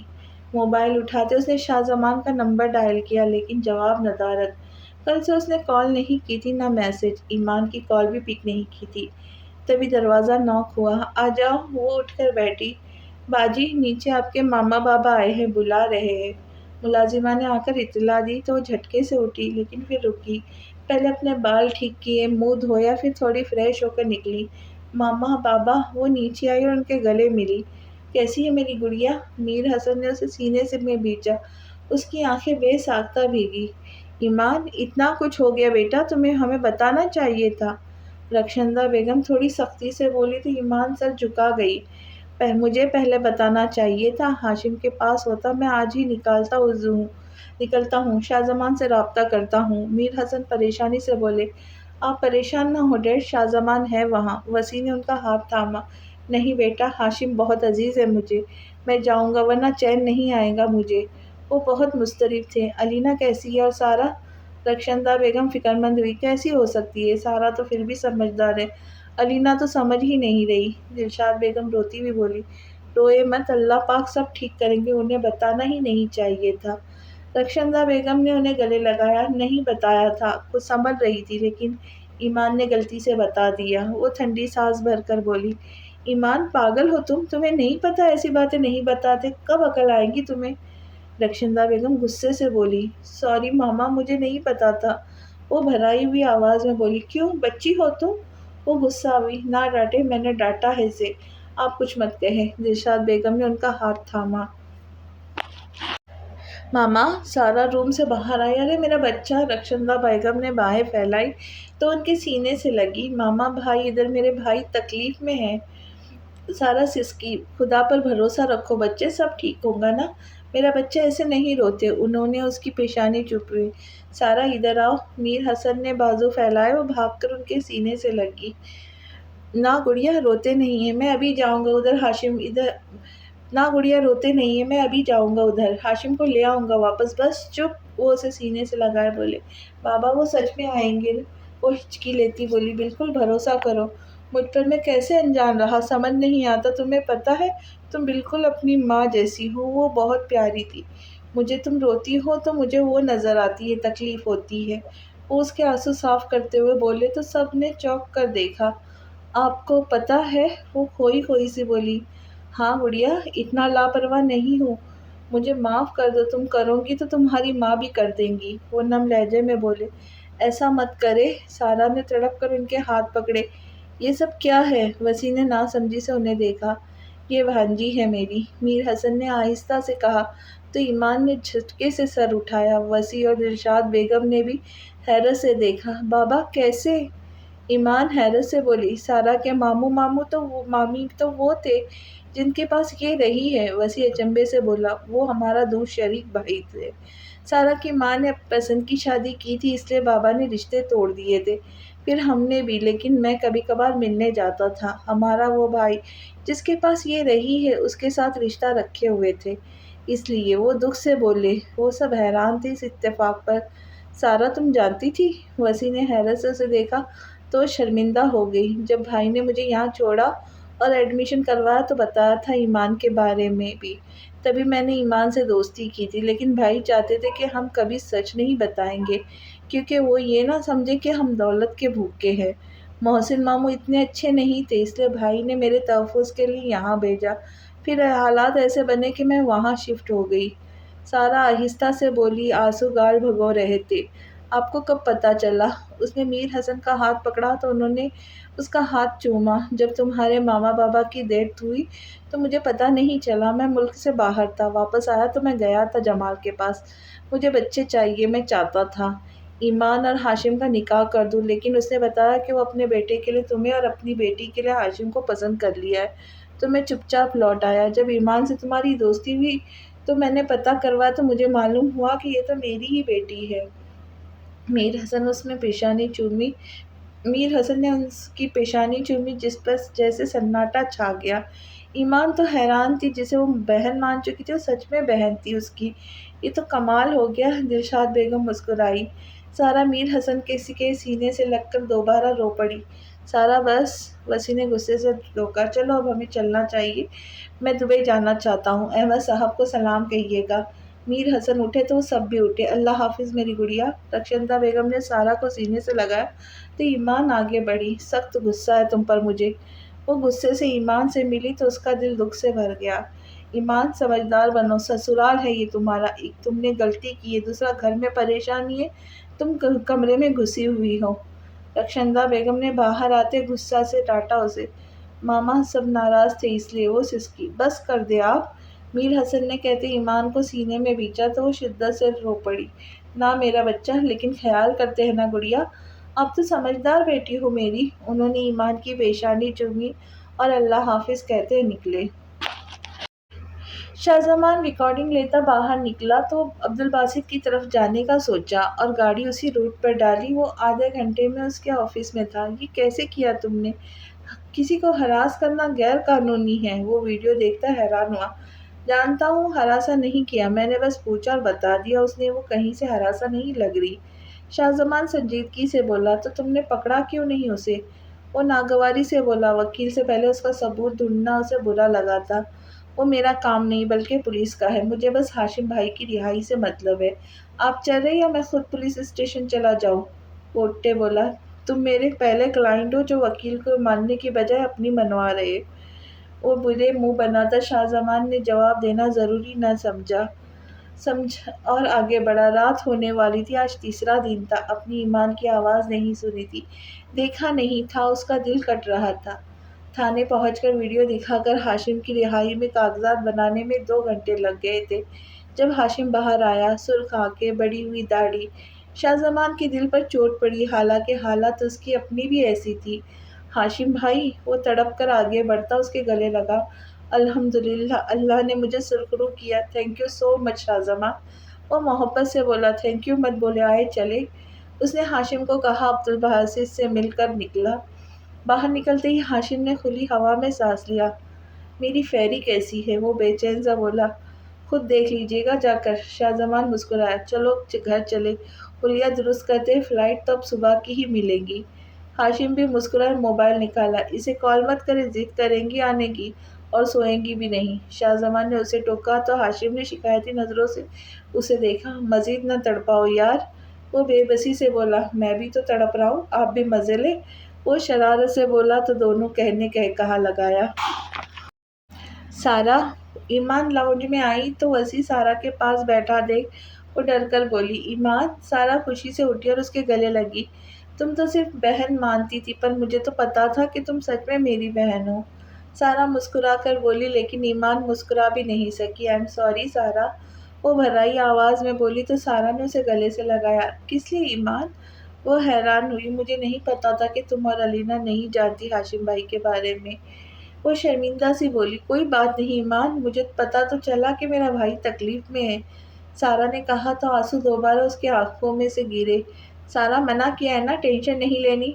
موبائل اٹھاتے اس نے شاہ زمان کا نمبر ڈائل کیا، لیکن جواب ندارد۔ کل سے اس نے کال نہیں کی تھی، نہ میسج۔ ایمان کی کال بھی پک نہیں کی تھی۔ تبھی دروازہ ناک ہوا۔ آ جاؤ، وہ اٹھ کر بیٹھی۔ باجی، نیچے آپ کے ماما بابا آئے ہیں، بلا رہے ہیں۔ ملازمہ نے آ کر اطلاع دی تو وہ جھٹکے سے اٹھی، لیکن پھر رکی۔ پہلے اپنے بال ٹھیک کیے، منہ دھویا، پھر تھوڑی فریش ہو کر نکلی۔ ماما بابا، وہ نیچے آئی اور ان کے گلے ملی۔ کیسی ہے میری گڑیا؟ میر حسن نے اسے سینے سے میں بھیجا۔ اس کی آنکھیں بے ساختہ بھیگی۔ ایمان، اتنا کچھ ہو گیا بیٹا، تمہیں ہمیں بتانا چاہیے تھا۔ رخشندہ بیگم تھوڑی سختی سے بولی تو ایمان سر جھکا گئی۔ مجھے پہلے بتانا چاہیے تھا، ہاشم کے پاس ہوتا میں آج ہی نکلتا ہوں، شاہ زمان سے رابطہ کرتا ہوں۔ میر حسن پریشانی سے بولے۔ آپ پریشان نہ ہو ڈیڈ، شاہ زمان ہے وہاں۔ وسیع نے ان کا ہاتھ تھاما۔ نہیں بیٹا، ہاشم بہت عزیز ہے مجھے، میں جاؤں گا ورنہ چین نہیں آئے گا مجھے۔ وہ بہت مضطرب تھے۔ علینا کیسی ہے اور سارا؟ رخشندہ بیگم فکرمند ہوئی۔ کیسی ہو سکتی ہے، سارا تو پھر بھی سمجھدار ہے، علینا تو سمجھ ہی نہیں رہی۔ دلشاد بیگم روتی ہوئی بولی۔ روئے مت، اللہ پاک سب ٹھیک کریں گے، انہیں بتانا ہی نہیں چاہیے تھا۔ رخشندہ بیگم نے انہیں گلے لگایا۔ نہیں بتایا تھا، کچھ سنبھل رہی تھی لیکن ایمان نے غلطی سے بتا دیا۔ وہ ٹھنڈی سانس بھر کر بولی، ایمان پاگل ہو تمہیں نہیں پتا ایسی باتیں نہیں بتاتے، کب عقل آئے گی تمہیں؟ رخشندہ بیگم غصے سے بولی، سوری ماما مجھے نہیں پتا تھا۔ وہ بھرائی ہوئی آواز میں بولی، کیوں بچی ہو تم؟ وہ غصہ ہوئی، نہ ڈانٹے، میں نے ڈانٹا ہے اسے، آپ کچھ مت کہے۔ دلشاد بیگم نے ان کا ہاتھ تھاما۔ ماما سارا روم سے باہر آئی۔ ارے میرا بچہ! رخشندہ بیگم نے باہیں پھیلائی تو ان کے سینے سے لگی۔ ماما بھائی ادھر، میرے بھائی تکلیف میں ہیں۔ سارا سسکی، خدا پر بھروسہ رکھو بچے، سب ٹھیک ہوگا نا؟ میرا بچہ ایسے نہیں روتے۔ انہوں نے اس کی پیشانی چومی۔ سارا ادھر آؤ۔ میر حسن نے بازو پھیلائے، وہ بھاگ کر ان کے سینے سے لگی۔ نہ گڑیا روتے نہیں ہیں، میں ابھی جاؤں گا ادھر، ہاشم ادھر۔ نہ گڑیا روتے نہیں ہیں، میں ابھی جاؤں گا ادھر، ہاشم کو لے آؤں گا واپس، بس چپ۔ وہ اسے سینے سے لگائے بولے، بابا وہ سچ میں آئیں گے؟ وہ ہچکی لیتی بولی، بالکل بھروسہ کرو مجھ پر، میں کیسے انجان رہا سمجھ نہیں آتا۔ تمہیں پتہ ہے تم بالکل اپنی ماں جیسی ہو، وہ بہت پیاری تھی۔ مجھے تم روتی ہو تو مجھے وہ نظر آتی ہے، تکلیف ہوتی ہے۔ وہ اس کے آنسو صاف کرتے ہوئے بولے تو سب نے چونک کر دیکھا۔ آپ کو پتہ ہے؟ وہ کھوئی کھوئی سی بولی، ہاں گڑیا اتنا لاپرواہ نہیں ہوں، مجھے معاف کر دو، تم کرو گی تو تمہاری ماں بھی کر دیں گی۔ وہ نم لہجے میں بولے، ایسا مت کرے۔ سارا نے تڑپ کر ان کے ہاتھ پکڑے۔ یہ سب کیا ہے؟ وسیع نے ناسمجھی سے انہیں دیکھا۔ یہ بھانجی ہے میری، میر حسن نے آہستہ سے کہا تو ایمان نے جھٹکے سے سر اٹھایا۔ وسیع اور دلشاد بیگم نے بھی حیرت سے دیکھا۔ بابا کیسے؟ ایمان حیرت سے بولی، سارا کے مامی تو وہ تھے جن کے پاس یہ رہی ہے۔ وسیع اچنبھے سے بولا، وہ ہمارا دور شریک بھائی تھے۔ سارا کی ماں نے پسند کی شادی کی تھی، اس لیے بابا نے رشتے توڑ دیے تھے، پھر ہم نے بھی، لیکن میں کبھی کبھار ملنے جاتا تھا۔ ہمارا وہ بھائی جس کے پاس یہ رہی ہے اس کے ساتھ رشتہ رکھے ہوئے تھے، اس لیے وہ دکھ سے بولے۔ وہ سب حیران تھے اس اتفاق پر۔ سارا تم جانتی تھی؟ وسیع نے حیرت سے اسے دیکھا تو شرمندہ ہو گئی۔ جب بھائی نے مجھے یہاں چھوڑا اور ایڈمیشن کروایا تو بتایا تھا ایمان کے بارے میں بھی، تبھی میں نے ایمان سے دوستی کی تھی، لیکن بھائی چاہتے تھے کہ ہم کبھی سچ نہیں بتائیں گے کیونکہ وہ یہ نہ سمجھے کہ ہم دولت کے بھوکے ہیں۔ محسن ماموں اتنے اچھے نہیں تھے، اس لیے بھائی نے میرے تحفظ کے لیے یہاں بھیجا، پھر حالات ایسے بنے کہ میں وہاں شفٹ ہو گئی۔ سارا آہستہ سے بولی، آنسو گال بھگو رہے تھے۔ آپ کو کب پتہ چلا؟ اس نے میر حسن کا ہاتھ پکڑا تو انہوں نے اس کا ہاتھ چوما۔ جب تمہارے ماما بابا کی ڈیتھ ہوئی تو مجھے پتہ نہیں چلا، میں ملک سے باہر تھا، واپس آیا تو میں گیا تھا جمال کے پاس، مجھے بچے چاہیے، میں چاہتا تھا ایمان اور ہاشم کا نکاح کر دوں، لیکن اس نے بتایا کہ وہ اپنے بیٹے کے لیے تمہیں اور اپنی بیٹی کے لیے ہاشم کو پسند کر لیا ہے، تو میں چپ چاپ لوٹ آیا۔ جب ایمان سے تمہاری دوستی ہوئی تو میں نے پتہ کروایا تو مجھے معلوم ہوا کہ یہ تو میری ہی بیٹی ہے۔ میر حسن نے اس کی پیشانی چومی جس پر جیسے سناٹا چھا گیا۔ ایمان تو حیران تھی، جسے وہ بہن مان چکی تھی وہ سچ میں بہن تھی اس کی۔ یہ تو کمال ہو گیا۔ دلشاد بیگم مسکرائی۔ سارا میر حسن کے سینے سے لگ کر دوبارہ رو پڑی۔ سارا بس، وسیع نے غصے سے روکا، چلو اب ہمیں چلنا چاہیے، میں دبئی جانا چاہتا ہوں، احمد صاحب کو سلام کہیے گا۔ میر حسن اٹھے تو وہ سب بھی اٹھے۔ اللہ حافظ میری گڑیا۔ رخشندہ بیگم نے سارا کو سینے سے لگایا تو ایمان آگے بڑھی، سخت غصہ ہے تم پر مجھے۔ وہ غصے سے ایمان سے ملی تو اس کا دل دکھ سے بھر گیا۔ ایمان سمجھدار بنو، سسرال ہے یہ تمہارا، ایک تم نے غلطی کی ہے، دوسرا گھر میں پریشانی ہے، تم کمرے میں گھسی ہوئی ہو۔ رخشندہ بیگم نے باہر آتے غصہ سے ڈانٹا اسے۔ ماما سب ناراض تھے اس لیے، وہ سسکی، بس کر دے آپ۔ میر حسن نے کہتے ایمان کو سینے میں بھینچا تو وہ شدت سے رو پڑی۔ نہ میرا بچہ، لیکن خیال کرتے ہیں نا گڑیا، اب تو سمجھدار بیٹی ہو میری۔ انہوں نے ایمان کی پیشانی چومی اور اللہ حافظ کہتے نکلے۔ شاہزمان ریکارڈنگ لیتا باہر نکلا تو عبدالباسط کی طرف جانے کا سوچا اور گاڑی اسی روٹ پر ڈالی۔ وہ آدھے گھنٹے میں اس کے آفس میں تھا۔ یہ کیسے کیا تم نے؟ کسی کو ہراس کرنا غیر قانونی ہے۔ وہ ویڈیو دیکھتا حیران ہوا۔ جانتا ہوں، ہراساں نہیں کیا، میں نے بس پوچھا اور بتا دیا۔ اس نے وہ کہیں سے ہراساں نہیں لگ رہی۔ شاہزمان سنجیدگی سے بولا، تو تم نے پکڑا کیوں نہیں اسے؟ وہ ناگواری سے بولا، وکیل سے پہلے اس کا ثبوت ڈھونڈنا اسے برا لگا تھا۔ وہ میرا کام نہیں بلکہ پولیس کا ہے، مجھے بس ہاشم بھائی کی رہائی سے مطلب ہے۔ آپ چل رہے یا میں خود پولیس اسٹیشن چلا جاؤں؟ وہ اٹھتے بولا، تم میرے پہلے کلائنٹ ہو جو وکیل کو ماننے کی بجائے اپنی منوا رہے۔ وہ برے منہ بناتا شاہ زمان نے جواب دینا ضروری نہ سمجھ اور آگے بڑھا۔ رات ہونے والی تھی، آج تیسرا دن تھا، اپنی ایمان کی آواز نہیں سنی تھی، دیکھا نہیں تھا، اس کا دل کٹ رہا تھا۔ تھانے پہنچ کر ویڈیو دکھا کر ہاشم کی رہائی میں کاغذات بنانے میں 2 گھنٹے لگ گئے تھے۔ جب ہاشم باہر آیا، سرخ آنکھیں، بڑی ہوئی داڑھی، شاہ زمان کے دل پر چوٹ پڑی، حالانکہ حالت اس کی اپنی بھی ایسی تھی۔ ہاشم بھائی، وہ تڑپ کر آگے بڑھتا اس کے گلے لگا۔ الحمدللہ، اللہ نے مجھے سرخرو کیا، تھینک یو سو مچ شاہ زمان۔ وہ محبت سے بولا، تھینک یو مت بولے، آئے چلے۔ اس نے ہاشم کو کہا۔ عبد الباسط سے مل کر نکلا۔ باہر نکلتے ہی ہاشم نے کھلی ہوا میں سانس لیا۔ میری فیری کیسی ہے؟ وہ بے چین سا بولا۔ خود دیکھ لیجیے گا جا کر۔ شاہ زمان مسکرایا۔ چلو گھر چلے، حلیہ درست کرتے، فلائٹ تو اب صبح کی ہی ملے گی۔ ہاشم بھی مسکرائے، موبائل نکالا۔ اسے کال مت کرے، ضد کریں گی آنے کی اور سوئیں گی بھی نہیں۔ شاہ زمان نے اسے ٹوکا تو ہاشم نے شکایتی نظروں سے اسے دیکھا۔ مزید نہ تڑپاؤ یار۔ وہ بے بسی سے بولا، میں بھی تو تڑپ رہا ہوں، آپ بھی مزے لیں۔ وہ شرارت سے بولا تو دونوں کہا لگایا۔ سارا۔ ایمان لاؤنج میں آئی تو وسیع سارا کے پاس بیٹھا دیکھ وہ ڈر کر بولی، ایمان۔ سارا خوشی سے اٹھی اور اس کے گلے لگی۔ تم تو صرف بہن مانتی تھی، پر مجھے تو پتا تھا کہ تم سچ میں میری بہن ہو۔ سارا مسکرا کر بولی، لیکن ایمان مسکرا بھی نہیں سکی۔ آئی ایم سوری سارا، وہ بھرائی آواز میں بولی تو سارا نے اسے گلے سے لگایا۔ کس لیے ایمان؟ وہ حیران ہوئی۔ مجھے نہیں پتا تھا کہ تم اور علینا نہیں جانتی ہاشم بھائی کے بارے میں۔ وہ شرمندہ سی بولی، کوئی بات نہیں ایمان، مجھے پتا تو چلا کہ میرا بھائی تکلیف میں ہے۔ سارا نے کہا تو آنسو دوبارہ اس کی آنکھوں میں سے گرے۔ سارا، منع کیا ہے نا، ٹینشن نہیں لینی۔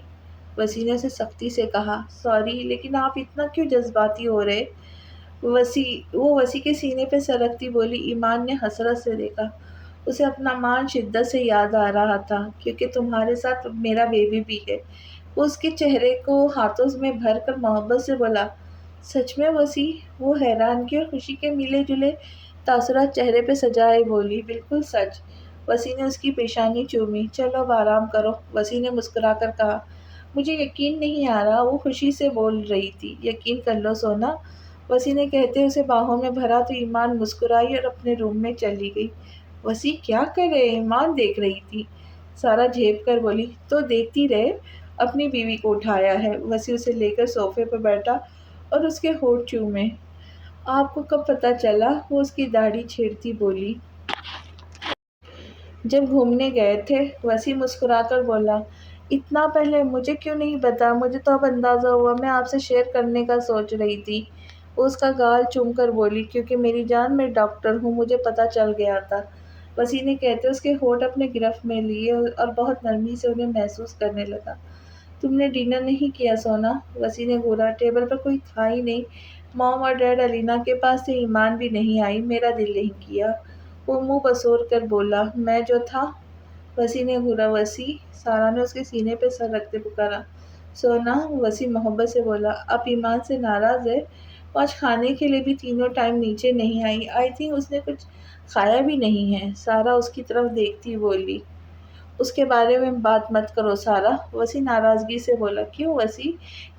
وسیع نے اسے سختی سے کہا۔ سوری، لیکن آپ اتنا کیوں جذباتی ہو رہے؟ وہ وسیع کے سینے پہ سر رکھتی بولی۔ ایمان نے حسرت سے دیکھا۔ اسے اپنا مان شدت سے یاد آ رہا تھا، کیونکہ تمہارے ساتھ میرا بیبی بھی ہے۔ وہ اس کے چہرے کو ہاتھوں میں بھر کر محبت سے بولا، سچ میں وسیع؟ وہ حیرانگی اور خوشی کے ملے جلے تاثرات چہرے پہ سجائے بولی، بالکل سچ۔ وسیع نے اس کی پیشانی چومی۔ چلو اب آرام کرو، وسیع نے مسکرا کر کہا۔ مجھے یقین نہیں آ رہا، وہ خوشی سے بول رہی تھی۔ یقین کر لو سونا، وسیع نے کہتے اسے باہوں میں بھرا تو ایمان مسکرائی اور اپنے روم میں چلی گئی۔ وسیع کیا کر رہے؟ ایمان دیکھ رہی تھی۔ سارا جھیپ کر بولی، تو دیکھتی رہے، اپنی بیوی کو اٹھایا ہے۔ وسیع اسے لے کر صوفے پر بیٹھا اور اس کے ہونٹ چومے۔ آپ کو کب پتہ چلا؟ وہ اس کی داڑھی چھیڑتی بولی۔ جب گھومنے گئے تھے۔ وسیع مسکرا کر بولا، اتنا پہلے مجھے کیوں نہیں بتایا؟ مجھے تو اب اندازہ ہوا، میں آپ سے شیئر کرنے کا سوچ رہی تھی۔ وہ اس کا گال چوم کر بولی، کیونکہ میری جان، میں ڈاکٹر ہوں، مجھے پتہ چل گیا تھا۔ وسیع نے کہتے اس کے ہونٹ اپنے گرفت میں لیے اور بہت نرمی سے انہیں محسوس کرنے لگا۔ تم نے ڈنر نہیں کیا سونا؟ وسیع نے گھورا۔ ٹیبل پر کوئی تھا ہی نہیں، مام اور ڈیڈ علینا کے پاس تھے، ایمان بھی نہیں آئی، میرا دل نہیں کیا۔ وہ منہ بسور کر بولا، میں جو تھا۔ وسیع نے گھورا۔ وسیع؟ سارا نے اس کے سینے پہ سر رکھتے پکارا۔ سونا؟ وسیع محبت سے بولا، اب ایمان سے ناراض ہے؟ وہ آج کھانے کے لیے بھی تینوں ٹائم نیچے نہیں آئی، آئی تھنک اس نے کچھ کھایا بھی نہیں ہے۔ سارا اس کی طرف دیکھتی بولی، اس کے بارے میں بات مت کرو سارا۔ وسیع ناراضگی سے بولا، کیوں وسیع؟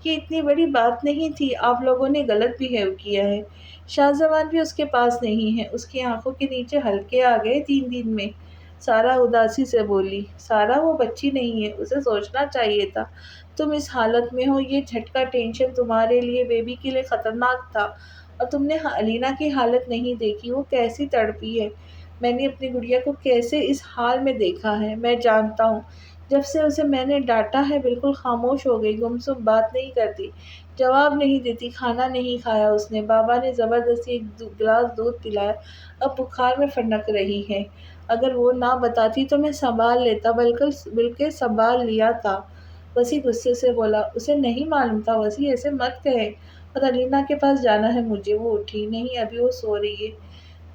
یہ اتنی بڑی بات نہیں تھی، آپ لوگوں نے غلط بیہیو کیا ہے۔ شاہ زمان بھی اس کے پاس نہیں ہے، اس کی آنکھوں کے نیچے حلقے آ گئے 3 دن میں۔ سارا اداسی سے بولی، سارا وہ بچی نہیں ہے، اسے سوچنا چاہیے تھا تم اس حالت میں ہو، یہ جھٹکا ٹینشن تمہارے لیے، بیبی کے لیے خطرناک تھا۔ اور تم نے علینا کی حالت نہیں دیکھی، وہ کیسی تڑپی ہے، میں نے اپنی گڑیا کو کیسے اس حال میں دیکھا ہے، میں جانتا ہوں۔ جب سے اسے میں نے ڈانٹا ہے بالکل خاموش ہو گئی، گمسم بات نہیں کرتی، جواب نہیں دیتی، کھانا نہیں کھایا اس نے، بابا نے زبردستی ایک گلاس دودھ پلایا، اب بخار میں فنک رہی ہے، اگر وہ نہ بتاتی تو میں سنبھال لیتا، بلکہ سنبھال لیا تھا۔ وسیع غصے سے بولا، اسے نہیں معلوم تھا وسیع، ایسے مت کہے، اور علینا کے پاس جانا ہے مجھے۔ وہ اٹھی، نہیں ابھی وہ سو رہی ہے،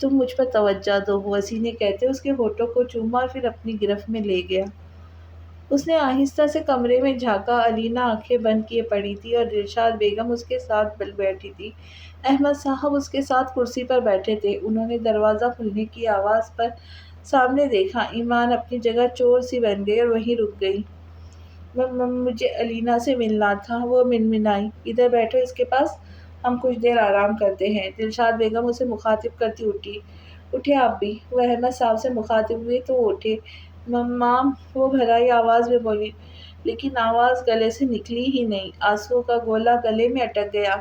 تم مجھ پر توجہ دو، وسیع نے کہتے اس کے ہونٹوں کو چوما اور پھر اپنی گرفت میں لے گیا۔ اس نے آہستہ سے کمرے میں جھانکا۔ علینا آنکھیں بند کیے پڑی تھی اور دلشاد بیگم اس کے ساتھ بیٹھی تھی۔ احمد صاحب اس کے ساتھ کرسی پر بیٹھے تھے۔ انہوں نے دروازہ کھلنے کی آواز پر سامنے دیکھا۔ ایمان اپنی جگہ چور سی بن گئی اور وہیں رک گئی۔ مجھے علینا سے ملنا تھا، وہ منمنائی۔ ادھر بیٹھو اس کے پاس، ہم کچھ دیر آرام کرتے ہیں۔ دلشاد بیگم اسے مخاطب کرتی اٹھے آپ بھی۔ وہ احمد صاحب سے مخاطب ہوئی تو وہ اٹھے۔ مام، وہ بھرائی آواز میں بولی، لیکن آواز گلے سے نکلی ہی نہیں۔ آنسوؤں کا گولا گلے میں اٹک گیا۔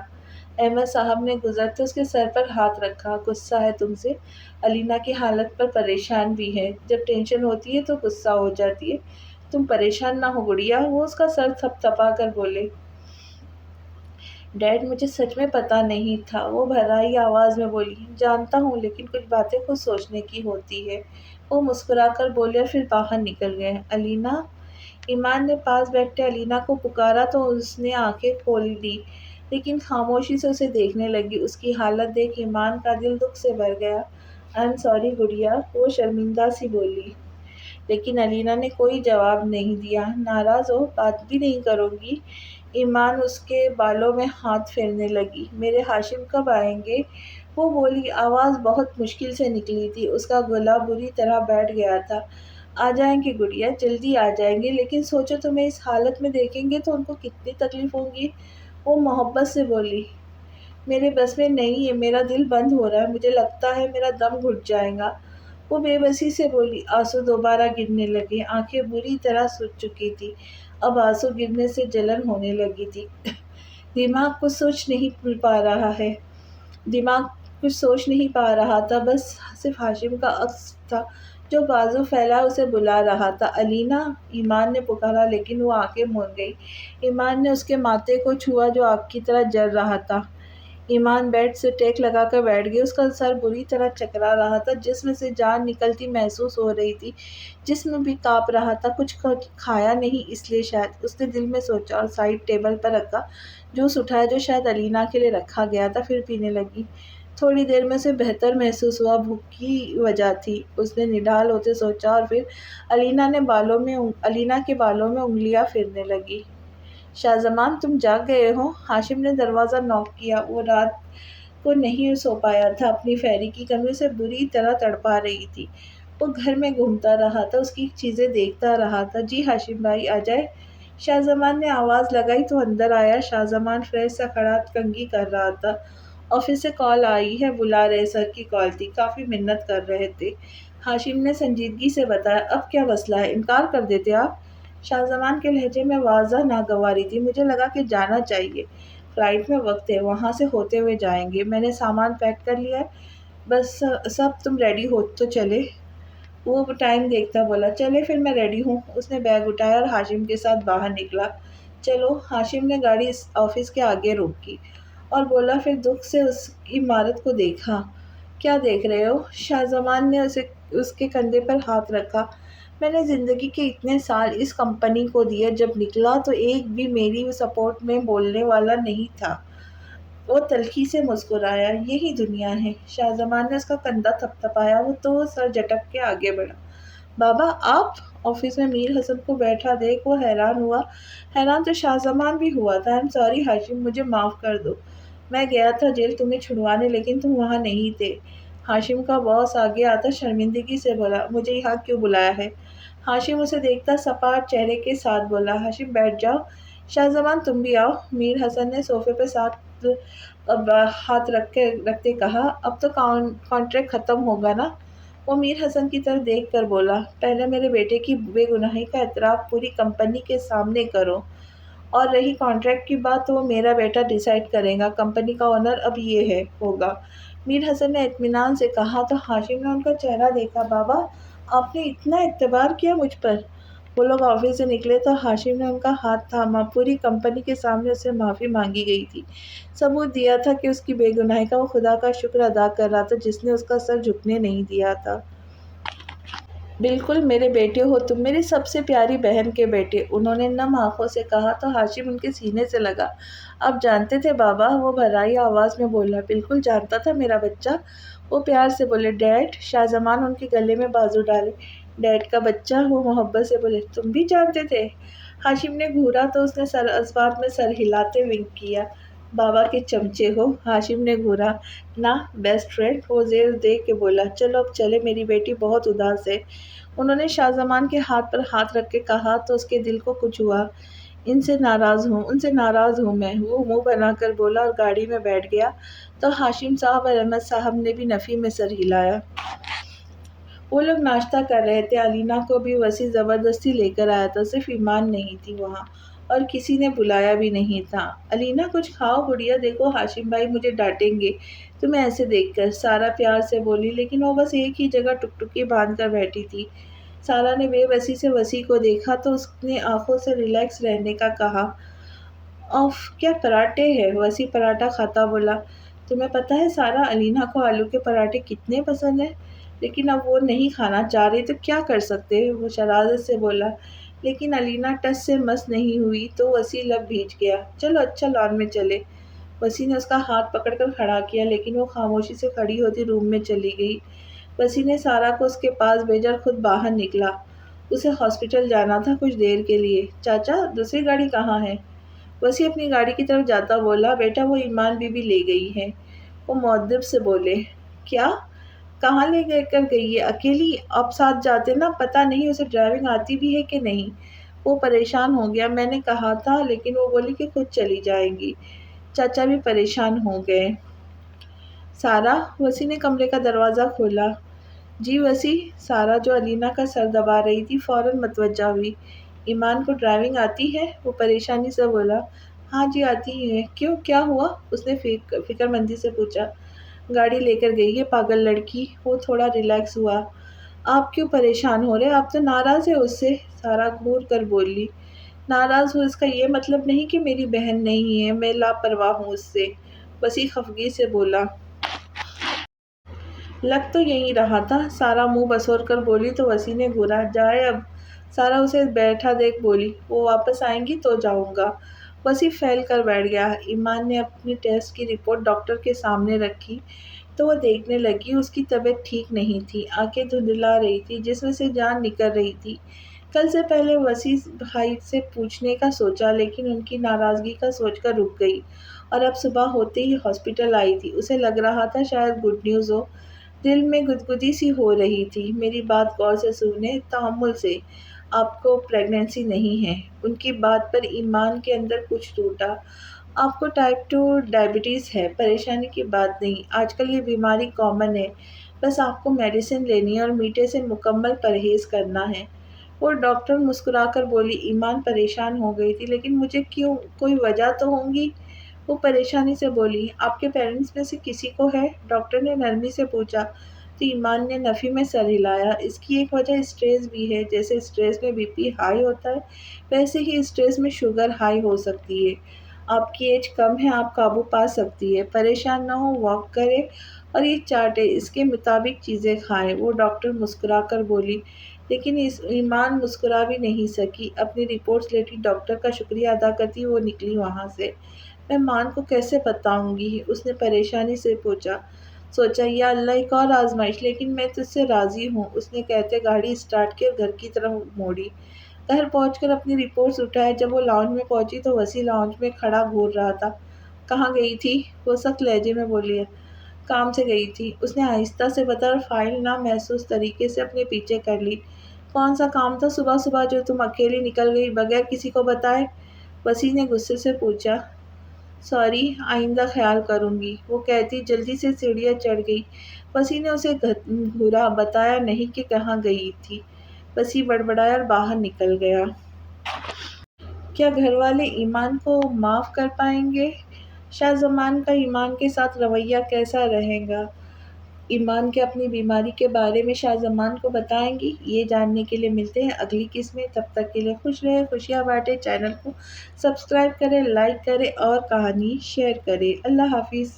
احمد صاحب نے گزرتے اس کے سر پر ہاتھ رکھا۔ غصہ ہے تم سے؟ علینا کی حالت پر پریشان بھی ہے۔ جب ٹینشن ہوتی ہے تو غصہ ہو جاتی ہے۔ تم پریشان نہ ہو گڑیا۔ وہ اس کا سر تھپ تھپا کر بولے۔ ڈیڈ، مجھے سچ میں پتہ نہیں تھا، وہ بھرائی آواز میں بولی۔ جانتا ہوں، لیکن کچھ باتیں خود سوچنے کی ہوتی ہے۔ وہ مسکرا کر بولے اور پھر باہر نکل گئے۔ علینا! ایمان نے پاس بیٹھے علینا کو پکارا تو اس نے آنکھیں کھول دی، لیکن خاموشی سے اسے دیکھنے لگی۔ اس کی حالت دیکھ ایمان کا دل دکھ سے بھر گیا۔ آئی ایم سوری گڑیا، وہ شرمندہ سی بولی۔ لیکن علینا نے کوئی جواب نہیں دیا۔ ناراض ہو؟ بات بھی نہیں کرو گی؟ ایمان اس کے بالوں میں ہاتھ پھیرنے لگی۔ میرے ہاشم کب آئیں گے؟ وہ بولی۔ آواز بہت مشکل سے نکلی تھی۔ اس کا گلا بری طرح بیٹھ گیا تھا۔ آ جائیں گے گڑیا، جلدی آ جائیں گے، لیکن سوچو تمہیں اس حالت میں دیکھیں گے تو ان کو کتنی تکلیف ہوگی۔ وہ محبت سے بولی۔ میرے بس میں نہیں ہے، میرا دل بند ہو رہا ہے، مجھے لگتا ہے میرا دم گھٹ جائے گا۔ وہ بے بسی سے بولی۔ آنسو دوبارہ گرنے لگے۔ آنکھیں بری طرح سوج چکی تھی۔ اب آنسو گرنے سے جلن ہونے لگی تھی۔ دماغ کچھ سوچ نہیں پا رہا تھا، بس صرف ہاشم کا عکس تھا جو بازو پھیلا اسے بلا رہا تھا۔ علینا! ایمان نے پکارا، لیکن وہ آنکھیں موند گئی۔ ایمان نے اس کے ماتھے کو چھوا جو آگ کی طرح جل رہا تھا۔ ایمان بیڈ سے ٹیک لگا کر بیٹھ گئی۔ اس کا سر بری طرح چکرا رہا تھا، جسم سے جان نکلتی محسوس ہو رہی تھی۔ جسم بھی کانپ رہا تھا۔ کچھ کھایا نہیں اس لیے شاید، اس نے دل میں سوچا، اور سائیڈ ٹیبل پر رکھا جوس اٹھایا جو شاید علینا کے لیے رکھا گیا تھا، پھر پینے لگی۔ تھوڑی دیر میں اسے بہتر محسوس ہوا۔ بھوک کی وجہ تھی، اس نے نڈال ہوتے سوچا، اور پھر علینا کے بالوں میں انگلیاں پھرنے لگی۔ شاہ زمان، تم جاگ گئے ہو؟ ہاشم نے دروازہ نوک کیا۔ وہ رات کو نہیں سو پایا تھا، اپنی پھیری کی کمی اسے بری طرح تڑپا رہی تھی۔ وہ گھر میں گھومتا رہا تھا، اس کی چیزیں دیکھتا رہا تھا۔ جی ہاشم بھائی، آ جائے؟ شاہ زمان نے آواز لگائی تو اندر آیا۔ شاہ زمان فریش سا کھڑا کنگھی کر رہا تھا۔ آفس سے کال آئی ہے، بلا رہے، سر کی کال تھی، کافی منت کر رہے تھے۔ ہاشم نے سنجیدگی سے بتایا۔ اب کیا مسئلہ ہے؟ انکار کر دیتے آپ؟ شاہ زمان کے لہجے میں واضح ناگواری تھی۔ مجھے لگا کہ جانا چاہیے، فلائٹ میں وقت ہے، وہاں سے ہوتے ہوئے جائیں گے۔ میں نے سامان پیک کر لیا ہے، بس سب تم ریڈی ہو تو چلے۔ وہ ٹائم دیکھتا بولا۔ چلے پھر، میں ریڈی ہوں۔ اس نے بیگ اٹھایا اور ہاشم کے ساتھ باہر نکلا۔ چلو۔ ہاشم نے گاڑی آفس کے آگے روکی اور بولا، پھر دکھ سے اس عمارت کو دیکھا۔ کیا دیکھ رہے ہو؟ شاہ زمان نے اس کے کندھے پر ہاتھ رکھا۔ میں نے زندگی کے اتنے سال اس کمپنی کو دیے، جب نکلا تو ایک بھی میری سپورٹ میں بولنے والا نہیں تھا۔ وہ تلخی سے مسکرایا۔ یہی دنیا ہے۔ شاہ زمان نے اس کا کندھا تھپ تھپایا تو وہ سر جھٹک کے آگے بڑھا۔ بابا آپ؟ آفس میں میر حسن کو بیٹھا دیکھ وہ حیران ہوا۔ حیران تو شاہ زمان بھی ہوا تھا۔ آئی ایم سوری ہاشم، مجھے معاف کر دو۔ میں گیا تھا جیل تمہیں چھڑوانے، لیکن تم وہاں نہیں تھے۔ ہاشم کا باس آگے آتا شرمندگی سے بولا۔ مجھے یہاں کیوں بلایا ہے؟ ہاشم اسے دیکھتا سپاٹ چہرے کے ساتھ بولا۔ ہاشم بیٹھ جاؤ۔ شاہ زمان تم بھی آؤ، میر حسن نے صوفے پہ ہاتھ رکھتے کہا۔ اب تو کانٹریکٹ ختم ہوگا نا؟ وہ میر حسن کی طرف دیکھ کر بولا۔ پہلے میرے بیٹے کی بے گناہی کا اعتراف پوری کمپنی کے سامنے کرو، اور رہی کانٹریکٹ کی بات تو وہ میرا بیٹا ڈیسائیڈ کرے گا، کمپنی کا آنر اب یہ ہوگا۔ میر حسن نے اطمینان سے کہا تو ہاشم نے ان کا چہرہ دیکھا۔ بابا آپ نے اتنا اعتبار کیا مجھ پر؟ وہ لوگ آفس سے نکلے تو ہاشم نے ان کا ہاتھ تھاما۔ پوری کمپنی کے سامنے اس سے معافی مانگی گئی تھی، ثبوت دیا تھا کہ اس کی بے گناہی کا وہ خدا کا شکر ادا کر رہا تھا جس نے اس کا سر جھکنے نہیں دیا تھا۔ بالکل میرے بیٹے ہو تم، میری سب سے پیاری بہن کے بیٹے، انہوں نے نم آنکھوں سے کہا تو ہاشم ان کے سینے سے لگا۔ آپ جانتے تھے بابا؟ وہ بھرائی آواز میں بولا۔ بالکل جانتا تھا میرا بچہ، وہ پیار سے بولے۔ ڈیڈ؟ شاہ زمان ان کے گلے میں بازو ڈالے۔ ڈیڈ کا بچہ، وہ محبت سے بولے۔ تم بھی جانتے تھے؟ ہاشم نے گھورا تو اس نے سر اسبات میں سر ہلاتے ونک کیا۔ بابا کے چمچے ہو؟ ہاشم نے گھورا۔ نہ، بیسٹ فرینڈ، وہ زیر دے کے بولا۔ چلو اب چلے، میری بیٹی بہت اداس ہے۔ انہوں نے شاہ زمان کے ہاتھ پر ہاتھ رکھ کے کہا تو اس کے دل کو کچھ ہوا۔ ان سے ناراض ہوں میں، وہ منہ بنا کر بولا اور گاڑی میں بیٹھ گیا تو ہاشم صاحب اور احمد صاحب نے بھی نفی میں سر ہلایا۔ وہ لوگ ناشتہ کر رہے تھے۔ علینا کو بھی وسیع زبردستی لے کر آیا تھا، صرف ایمان نہیں تھی وہاں، اور کسی نے بلایا بھی نہیں تھا۔ علینا کچھ کھاؤ گڑیا، دیکھو ہاشم بھائی مجھے ڈانٹیں گے تمہیں ایسے دیکھ کر، سارا پیار سے بولی، لیکن وہ بس ایک ہی جگہ ٹکٹکی باندھ کر بیٹھی تھی۔ سارا نے بے بسی سے وسیع کو دیکھا تو اس نے آنکھوں سے ریلیکس رہنے کا کہا۔ اوف، کیا پراٹھے ہے! وسیع پراٹھا کھاتا بولا۔ تمہیں پتہ ہے سارا، علینا کو آلو کے پراٹھے کتنے پسند ہیں، لیکن اب وہ نہیں کھانا چاہ رہی تو کیا کر سکتے، وہ شرارت سے بولا۔ لیکن علینا ٹس سے مس نہیں ہوئی تو وسیع لب بھیج گیا۔ چلو اچھا لان میں چلے۔ وسیع نے اس کا ہاتھ پکڑ کر کھڑا کیا، لیکن وہ خاموشی سے کھڑی ہوتی روم میں چلی گئی۔ وسیع نے سارا کو اس کے پاس بھیجا اور خود باہر نکلا۔ اسے ہاسپٹل جانا تھا کچھ دیر کے لیے۔ چاچا، دوسری گاڑی کہاں ہے؟ وسیع اپنی گاڑی کی طرف جاتا بولا۔ بیٹا وہ ایمان بی بی لے گئی ہے۔ وہ مؤدب سے بولے۔ کیا؟ کہاں لے کر گئی ہے؟ اکیلی؟ آپ ساتھ جاتے نا، پتہ نہیں اسے ڈرائیونگ آتی بھی ہے کہ نہیں۔ وہ پریشان ہو گیا۔ میں نے کہا تھا، لیکن وہ بولی کہ خود چلی جائیں گی۔ چاچا بھی پریشان ہو گئے۔ سارا، وسیع نے کمرے کا دروازہ کھولا۔ جی وسیع۔ سارا جو علینا کا سر دبا رہی تھی فوراً متوجہ ہوئی۔ ایمان کو ڈرائیونگ آتی ہے؟ وہ پریشانی سے بولا۔ ہاں جی آتی ہے۔ کیوں، کیا ہوا؟ اس نے فکر مندی سے پوچھا۔ گاڑی لے کر گئی ہے پاگل لڑکی۔ وہ تھوڑا ریلیکس ہوا۔ آپ کیوں پریشان ہو رہے؟ آپ تو ناراض ہیں اس سے، سارا گھور کر بولی۔ ناراض ہوں اس کا یہ مطلب نہیں کہ میری بہن نہیں ہے، میں لاپرواہ ہوں اس سے، وسیع خفگی سے بولا۔ لگ تو یہی رہا تھا، سارا منہ بسور کر بولی تو وسیع نے گھورا۔ جائے اب؟ سارا اسے بیٹھا دیکھ بولی۔ وہ واپس آئیں گی تو جاؤں گا۔ وسیع پھیل کر بیٹھ گیا۔ ایمان نے اپنی ٹیسٹ کی رپورٹ ڈاکٹر کے سامنے رکھی تو وہ دیکھنے لگی۔ اس کی طبیعت ٹھیک نہیں تھی، آنکھیں دھندلا رہی تھی، جسم سے جان نکل رہی تھی۔ کل سے پہلے وسیع بھائی سے پوچھنے کا سوچا، لیکن ان کی ناراضگی کا سوچ کر رک گئی، اور اب صبح ہوتے ہی ہاسپٹل آئی تھی۔ اسے لگ رہا تھا شاید گڈ نیوز ہو۔ دل میں گدگدی سی ہو رہی تھی۔ میری بات غور سے سنیں، تحمل سے، آپ کو پریگنینسی نہیں ہے۔ ان کی بات پر ایمان کے اندر کچھ ٹوٹا۔ آپ کو ٹائپ 2 ڈائبٹیز ہے، پریشانی کی بات نہیں، آج کل یہ بیماری کامن ہے، بس آپ کو میڈیسن لینی ہے اور میٹھے سے مکمل پرہیز کرنا ہے۔ وہ ڈاکٹر مسکرا کر بولی۔ ایمان پریشان ہو گئی تھی۔ لیکن مجھے کیوں؟ کوئی وجہ تو ہوگی؟ وہ پریشانی سے بولی۔ آپ کے پیرنٹس میں سے کسی کو ہے؟ ڈاکٹر نے نرمی سے پوچھا تو ایمان نے نفی میں سر ہلایا۔ اس کی ایک وجہ اسٹریس بھی ہے، جیسے اسٹریس میں بی پی ہائی ہوتا ہے ویسے ہی اسٹریس میں شوگر ہائی ہو سکتی ہے۔ آپ کی ایج کم ہے، آپ قابو پا سکتی ہے، پریشان نہ ہو، واک کریں اور یہ چارٹ ہے اس کے مطابق چیزیں کھائیں۔ وہ ڈاکٹر مسکرا کر بولی۔ لیکن ایمان مسکرا بھی نہیں سکی۔ اپنی رپورٹس لیتی ڈاکٹر کا شکریہ ادا کرتی وہ نکلی وہاں سے۔ میں مان کو کیسے بتاؤں گی؟ اس نے پریشانی سے سوچا۔ یا اللہ، ایک اور آزمائش، لیکن میں تجھ سے راضی ہوں، اس نے کہتے گاڑی اسٹارٹ کی اور گھر کی طرف موڑی۔ گھر پہنچ کر اپنی رپورٹس اٹھائے۔ جب وہ لاؤنج میں پہنچی تو وسیع لاؤنج میں کھڑا گھور رہا تھا۔ کہاں گئی تھی؟ وہ سخت لہجے میں بولی۔ کام سے گئی تھی، اس نے آہستہ سے بتایا اور فائل نہ محسوس طریقے سے اپنے پیچھے کر لی۔ کون سا کام تھا صبح صبح جو تم اکیلی نکل گئی بغیر کسی کو بتائے؟ وسیع نے غصے سے پوچھا۔ سوری، آئندہ خیال کروں گی، وہ کہتی جلدی سے سیڑھیاں چڑھ گئی۔ وسیع نے اسے گھورا۔ بتایا نہیں کہ کہاں گئی تھی؟ وسیع بڑبڑایا اور باہر نکل گیا۔ کیا گھر والے ایمان کو معاف کر پائیں گے؟ شاہ زمان کا ایمان کے ساتھ رویہ کیسا رہے گا؟ ایمان کے اپنی بیماری کے بارے میں شاہ زمان کو بتائیں گی؟ یہ جاننے کے لیے ملتے ہیں اگلی قسط میں۔ تب تک کے لیے خوش رہیں، خوشیاں بانٹیں، چینل کو سبسکرائب کریں، لائک کریں اور کہانی شیئر کریں۔ اللہ حافظ۔